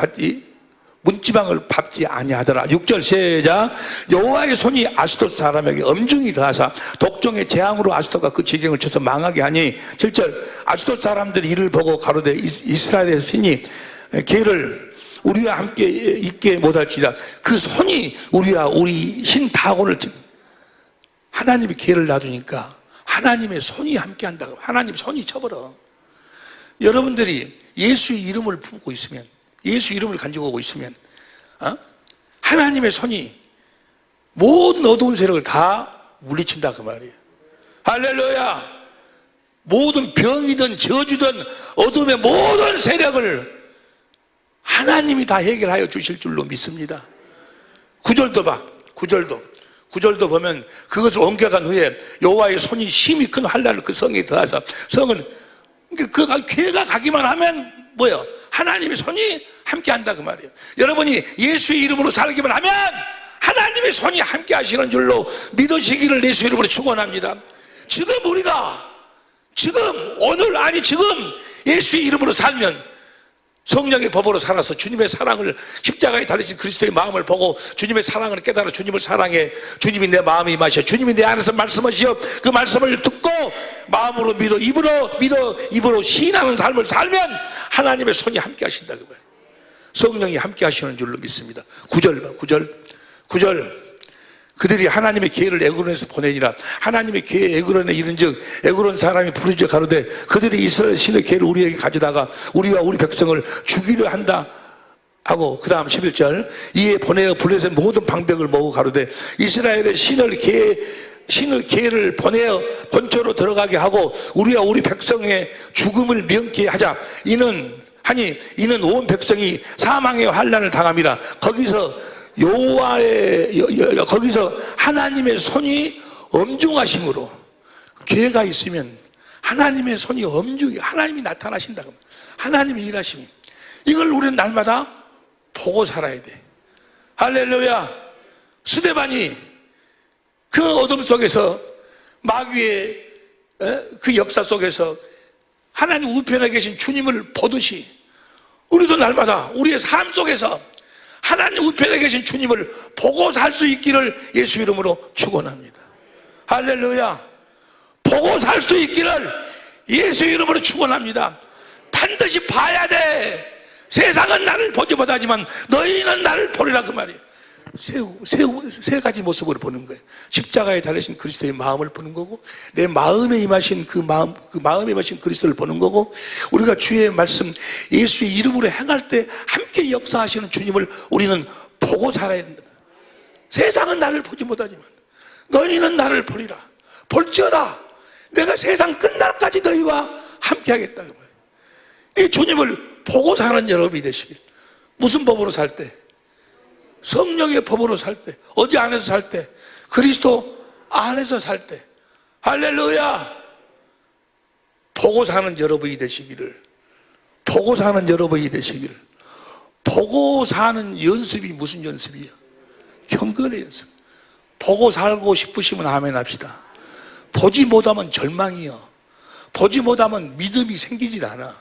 밟지 아니하더라. 6절 시작. 여호와의 손이 아스돗 사람에게 엄중히 더하사 독종의 재앙으로 아스돗과 그 지경을 쳐서 망하게 하니. 7절. 아스돗 사람들이 이를 보고 가로되 이스라엘의 신이 걔를 우리와 함께 있게 못할지라. 그 손이 우리 신 다곤을, 하나님이 걔를 놔두니까 하나님의 손이 함께 한다고. 하나님 손이 쳐버려. 여러분들이 예수의 이름을 품고 있으면, 예수 이름을 가지고 오고 있으면 하나님의 손이 모든 어두운 세력을 다 물리친다 그 말이에요. 할렐루야. 모든 병이든 저주든 어둠의 모든 세력을 하나님이 다 해결하여 주실 줄로 믿습니다. 9절도 봐. 9절도 보면 그것을 옮겨간 후에 여호와의 손이 심히 큰 환난을 그 성에 더하사 성을, 걔가 가기만 하면 뭐예요? 하나님의 손이 함께 한다 그 말이에요. 여러분이 예수의 이름으로 살기만 하면 하나님의 손이 함께 하시는 줄로 믿으시기를 예수의 이름으로 축원합니다. 지금 예수의 이름으로 살면 성령의 법으로 살아서 주님의 사랑을, 십자가에 달리신 그리스도의 마음을 보고 주님의 사랑을 깨달아 주님을 사랑해, 주님이 내 마음에 임하셔, 주님이 내 안에서 말씀하시어 그 말씀을 듣고 마음으로 믿어 입으로 시인하는 삶을 살면 하나님의 손이 함께 하신다 그 말이에요. 성령이 함께 하시는 줄로 믿습니다. 9절. 그들이 하나님의 계를 에그론에서 보내니라. 하나님의 계 에그론에 이른즉 에그론 사람이 부르짖어 가로되 그들이 이스라엘 신의 계를 우리에게 가져다가 우리와 우리 백성을 죽이려 한다 하고, 그 다음 11절. 이에 보내어 블레셋 모든 방백을 모으고 가로되 이스라엘의 신의 계를 보내어 본초로 들어가게 하고 우리와 우리 백성의 죽음을 명케 하자. 이는 온 백성이 사망의 환난을 당함이라. 거기서 하나님의 손이 엄중하심으로, 계가 있으면 하나님의 손이 엄중히, 하나님이 나타나신다고, 하나님이 일하심이, 이걸 우리는 날마다 보고 살아야 돼. 할렐루야. 스데반이 그 어둠 속에서, 마귀의 그 역사 속에서 하나님 우편에 계신 주님을 보듯이 우리도 날마다 우리의 삶 속에서 하나님 우편에 계신 주님을 보고 살 수 있기를 예수 이름으로 축원합니다. 할렐루야. 보고 살 수 있기를 예수 이름으로 축원합니다. 반드시 봐야 돼. 세상은 나를 보지 못하지만 너희는 나를 보리라 그 말이에요. 세 가지 모습으로 보는 거예요. 십자가에 달리신 그리스도의 마음을 보는 거고, 내 마음에 임하신 그 마음에 임하신 그리스도를 보는 거고, 우리가 주의 말씀 예수의 이름으로 행할 때 함께 역사하시는 주님을 우리는 보고 살아야 된다. 세상은 나를 보지 못하지만 너희는 나를 보리라. 볼지어다 내가 세상 끝날까지 너희와 함께 하겠다. 이 주님을 보고 사는 여러분이 되시길. 무슨 법으로 살 때? 성령의 법으로 살 때. 어디 안에서 살 때? 그리스도 안에서 살 때. 할렐루야. 보고 사는 여러분이 되시기를. 보고 사는 여러분이 되시기를. 보고 사는 연습이 무슨 연습이야? 경건의 연습. 보고 살고 싶으시면 아멘 합시다. 보지 못하면 절망이요. 보지 못하면 믿음이 생기질 않아.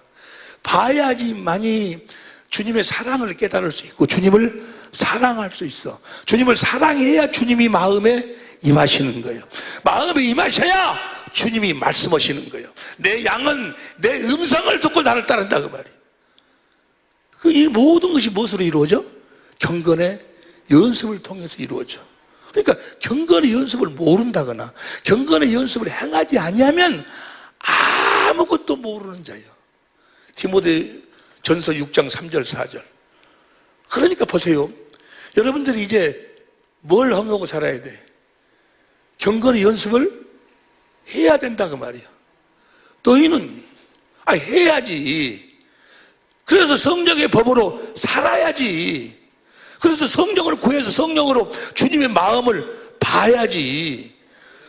봐야지만이 주님의 사랑을 깨달을 수 있고 주님을 사랑할 수 있어. 주님을 사랑해야 주님이 마음에 임하시는 거예요. 마음에 임하셔야 주님이 말씀하시는 거예요. 내 양은 내 음성을 듣고 나를 따른다 그 말이에요. 이 모든 것이 무엇으로 이루어져? 경건의 연습을 통해서 이루어져. 그러니까 경건의 연습을 모른다거나 경건의 연습을 행하지 아니하면 아무것도 모르는 자예요. 디모데 전서 6장 3절 4절. 그러니까 보세요. 여러분들이 이제 뭘 하고 살아야 돼? 경건의 연습을 해야 된다 그 말이야. 너희는 해야지. 그래서 성령의 법으로 살아야지. 그래서 성령을 구해서 성령으로 주님의 마음을 봐야지.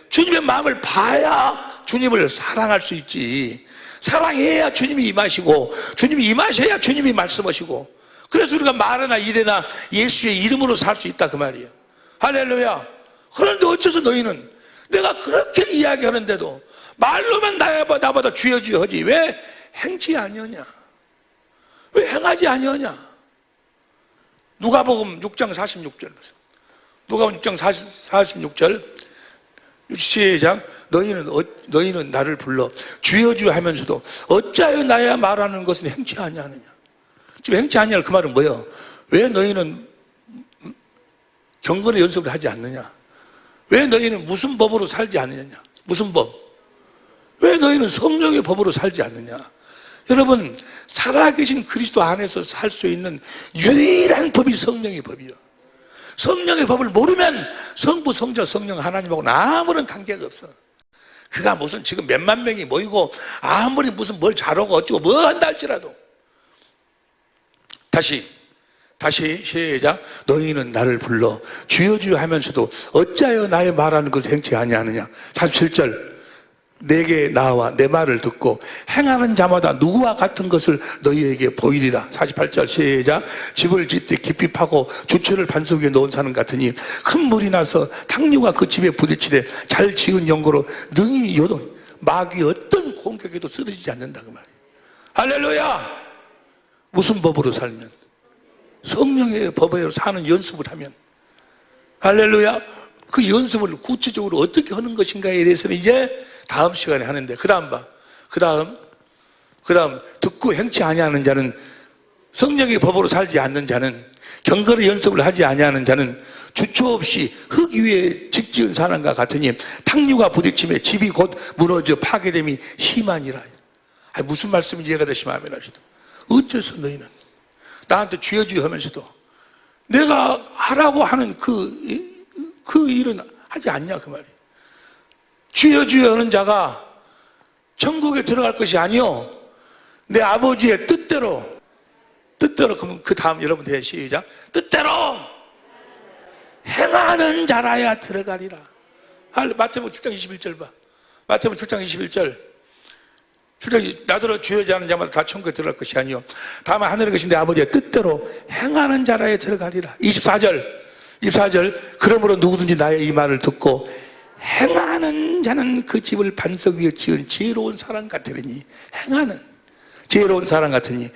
주님의 마음을 봐야 주님을 사랑할 수 있지. 사랑해야 주님이 임하시고 주님이 임하셔야 주님이 말씀하시고 그래서 우리가 말이나 일이나 예수의 이름으로 살 수 있다 그 말이에요. 할렐루야. 그런데 어째서 너희는 내가 그렇게 이야기하는데도 말로만 나보다 주여 주여 하지 왜 행치 아니하냐? 왜 행하지 아니하냐? 누가복음 6장 46절 누가복음 6장 46절 시작. 너희는 나를 불러 주여 주여 하면서도 어찌하여 나야 말하는 것은 행치 아니하느냐? 지금 행치 아니할 그 말은 뭐예요? 왜 너희는 경건의 연습을 하지 않느냐? 왜 너희는 무슨 법으로 살지 않느냐? 무슨 법? 왜 너희는 성령의 법으로 살지 않느냐? 여러분, 살아계신 그리스도 안에서 살 수 있는 유일한 법이 성령의 법이요. 성령의 법을 모르면 성부, 성자, 성령 하나님하고는 아무런 관계가 없어. 그가 무슨 지금 몇만 명이 모이고 아무리 무슨 뭘 잘하고 어쩌고 뭐 한다 할지라도 다시 시작. 너희는 나를 불러 주여 주여 하면서도 어찌하여 나의 말하는 것을 행치 아니하느냐? 47절 내게 나와 내 말을 듣고 행하는 자마다 누구와 같은 것을 너희에게 보이리라. 48절 시작. 집을 짓되 깊이 파고 주철을 반석 위에 놓은 사람 같으니 큰 물이 나서 탕류가 그 집에 부딪히되 잘 지은 연고로 능히 요동 마귀 어떤 공격에도 쓰러지지 않는다 그 말이에요. 할렐루야. 무슨 법으로 살면? 성령의 법으로 사는 연습을 하면. 할렐루야. 그 연습을 구체적으로 어떻게 하는 것인가에 대해서는 이제 다음 시간에 하는데, 그 다음 듣고 행치 아니하는 자는, 성령의 법으로 살지 않는 자는, 경건의 연습을 하지 아니하는 자는 주초 없이 흙 위에 집 지은 사람과 같으니 탕류가 부딪힘에 집이 곧 무너져 파괴됨이 심하니라. 무슨 말씀인지 이해가 되시면 아멘 합시다. 어째서 너희는 나한테 주여 주여 하면서도 내가 하라고 하는 그 일은 하지 않냐 그 말이에요. 주여 주여 하는 자가 천국에 들어갈 것이 아니요 내 아버지의 뜻대로 그러면 그 다음 여러분 대 시작. 뜻대로 행하는 자라야 들어가리라. 마태복음 7장 21절 봐. 마태복음 7장 21절 나더러 주여 하는 자마다 다 천국에 들어갈 것이 아니요 다만 하늘에 계신 내 아버지의 뜻대로 행하는 자라야 들어가리라. 24절 그러므로 누구든지 나의 이 말을 듣고 행하는 자는 그 집을 반석 위에 지은 지혜로운 사람 같으니, 행하는 지혜로운 사람 같으니,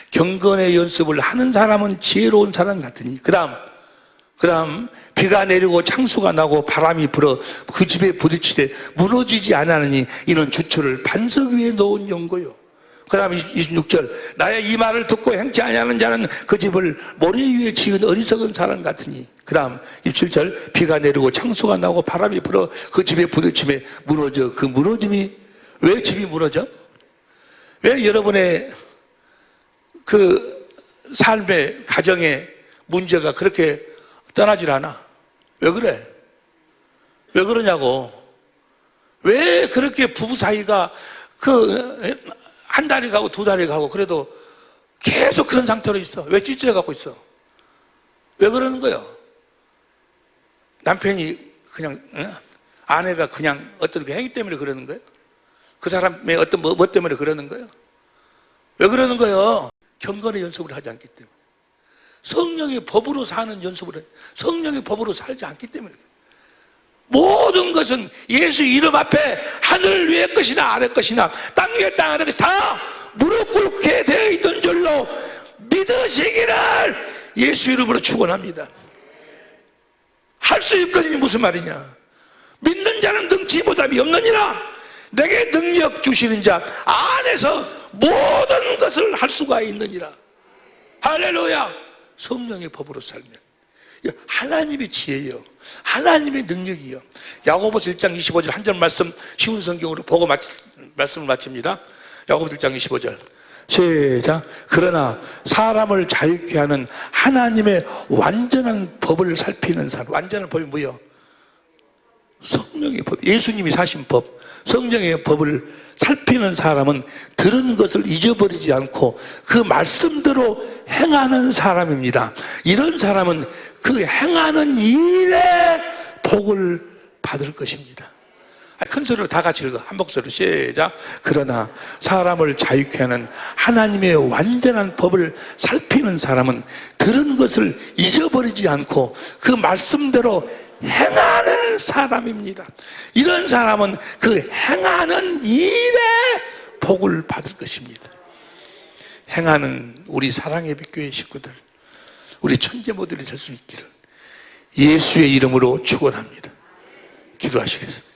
경건의 연습을 하는 사람은 지혜로운 사람 같으니, 그 다음 비가 내리고 창수가 나고 바람이 불어 그 집에 부딪히되 무너지지 않으니 이는 주초를 반석 위에 놓은 연고요. 그 다음 26절 나의 이 말을 듣고 행치 아니하는 자는 그 집을 모래 위에 지은 어리석은 사람 같으니, 그 다음 27절 비가 내리고 창수가 나고 바람이 불어 그 집에 부딪힘에 무너져 그 무너짐이, 왜 집이 무너져? 왜 여러분의 그 삶의 가정의 문제가 그렇게 떠나질 않아? 왜 그래? 왜 그러냐고. 왜 그렇게 부부 사이가 한 달이 가고 두 달이 가고 그래도 계속 그런 상태로 있어? 왜 찌질해 갖고 있어? 왜 그러는 거예요? 남편이 그냥 아내가 그냥 어떤 그 행위 때문에 그러는 거예요? 그 사람의 어떤 뭐 때문에 그러는 거예요? 왜 그러는 거예요? 경건의 연습을 하지 않기 때문에, 성령의 법으로 사는 연습을 해. 성령의 법으로 살지 않기 때문에. 모든 것은 예수 이름 앞에 하늘 위의 것이나 아래 것이나 땅 위에 땅 아래 것이 다 무릎 꿇게 되어 있던 줄로 믿으시기를 예수 이름으로 축원합니다. 할 수 있거든요. 무슨 말이냐? 믿는 자는 능치 보답이 없느니라. 내게 능력 주시는 자 안에서 모든 것을 할 수가 있느니라. 할렐루야. 성령의 법으로 살면 하나님의 지혜요, 하나님의 능력이요. 야고보서 1장 25절 한 절 말씀 쉬운 성경으로 보고 말씀을 마칩니다. 야고보서 1장 25절 시작. 그러나 사람을 자유케 하는 하나님의 완전한 법을 살피는 사람, 완전한 법이 뭐예요? 성령의 법, 예수님이 사신 법, 성령의 법을 살피는 사람은 들은 것을 잊어버리지 않고 그 말씀대로 행하는 사람입니다. 이런 사람은 그 행하는 일에 복을 받을 것입니다. 큰 소리로 다 같이 읽어. 한 목소리로 시작. 그러나 사람을 자유케 하는 하나님의 완전한 법을 살피는 사람은 들은 것을 잊어버리지 않고 그 말씀대로 행하는 사람입니다. 이런 사람은 그 행하는 일에 복을 받을 것입니다. 행하는 우리 사랑의 빛교회 식구들, 우리 천재 모델이 될 수 있기를 예수의 이름으로 축원합니다. 기도하시겠습니다.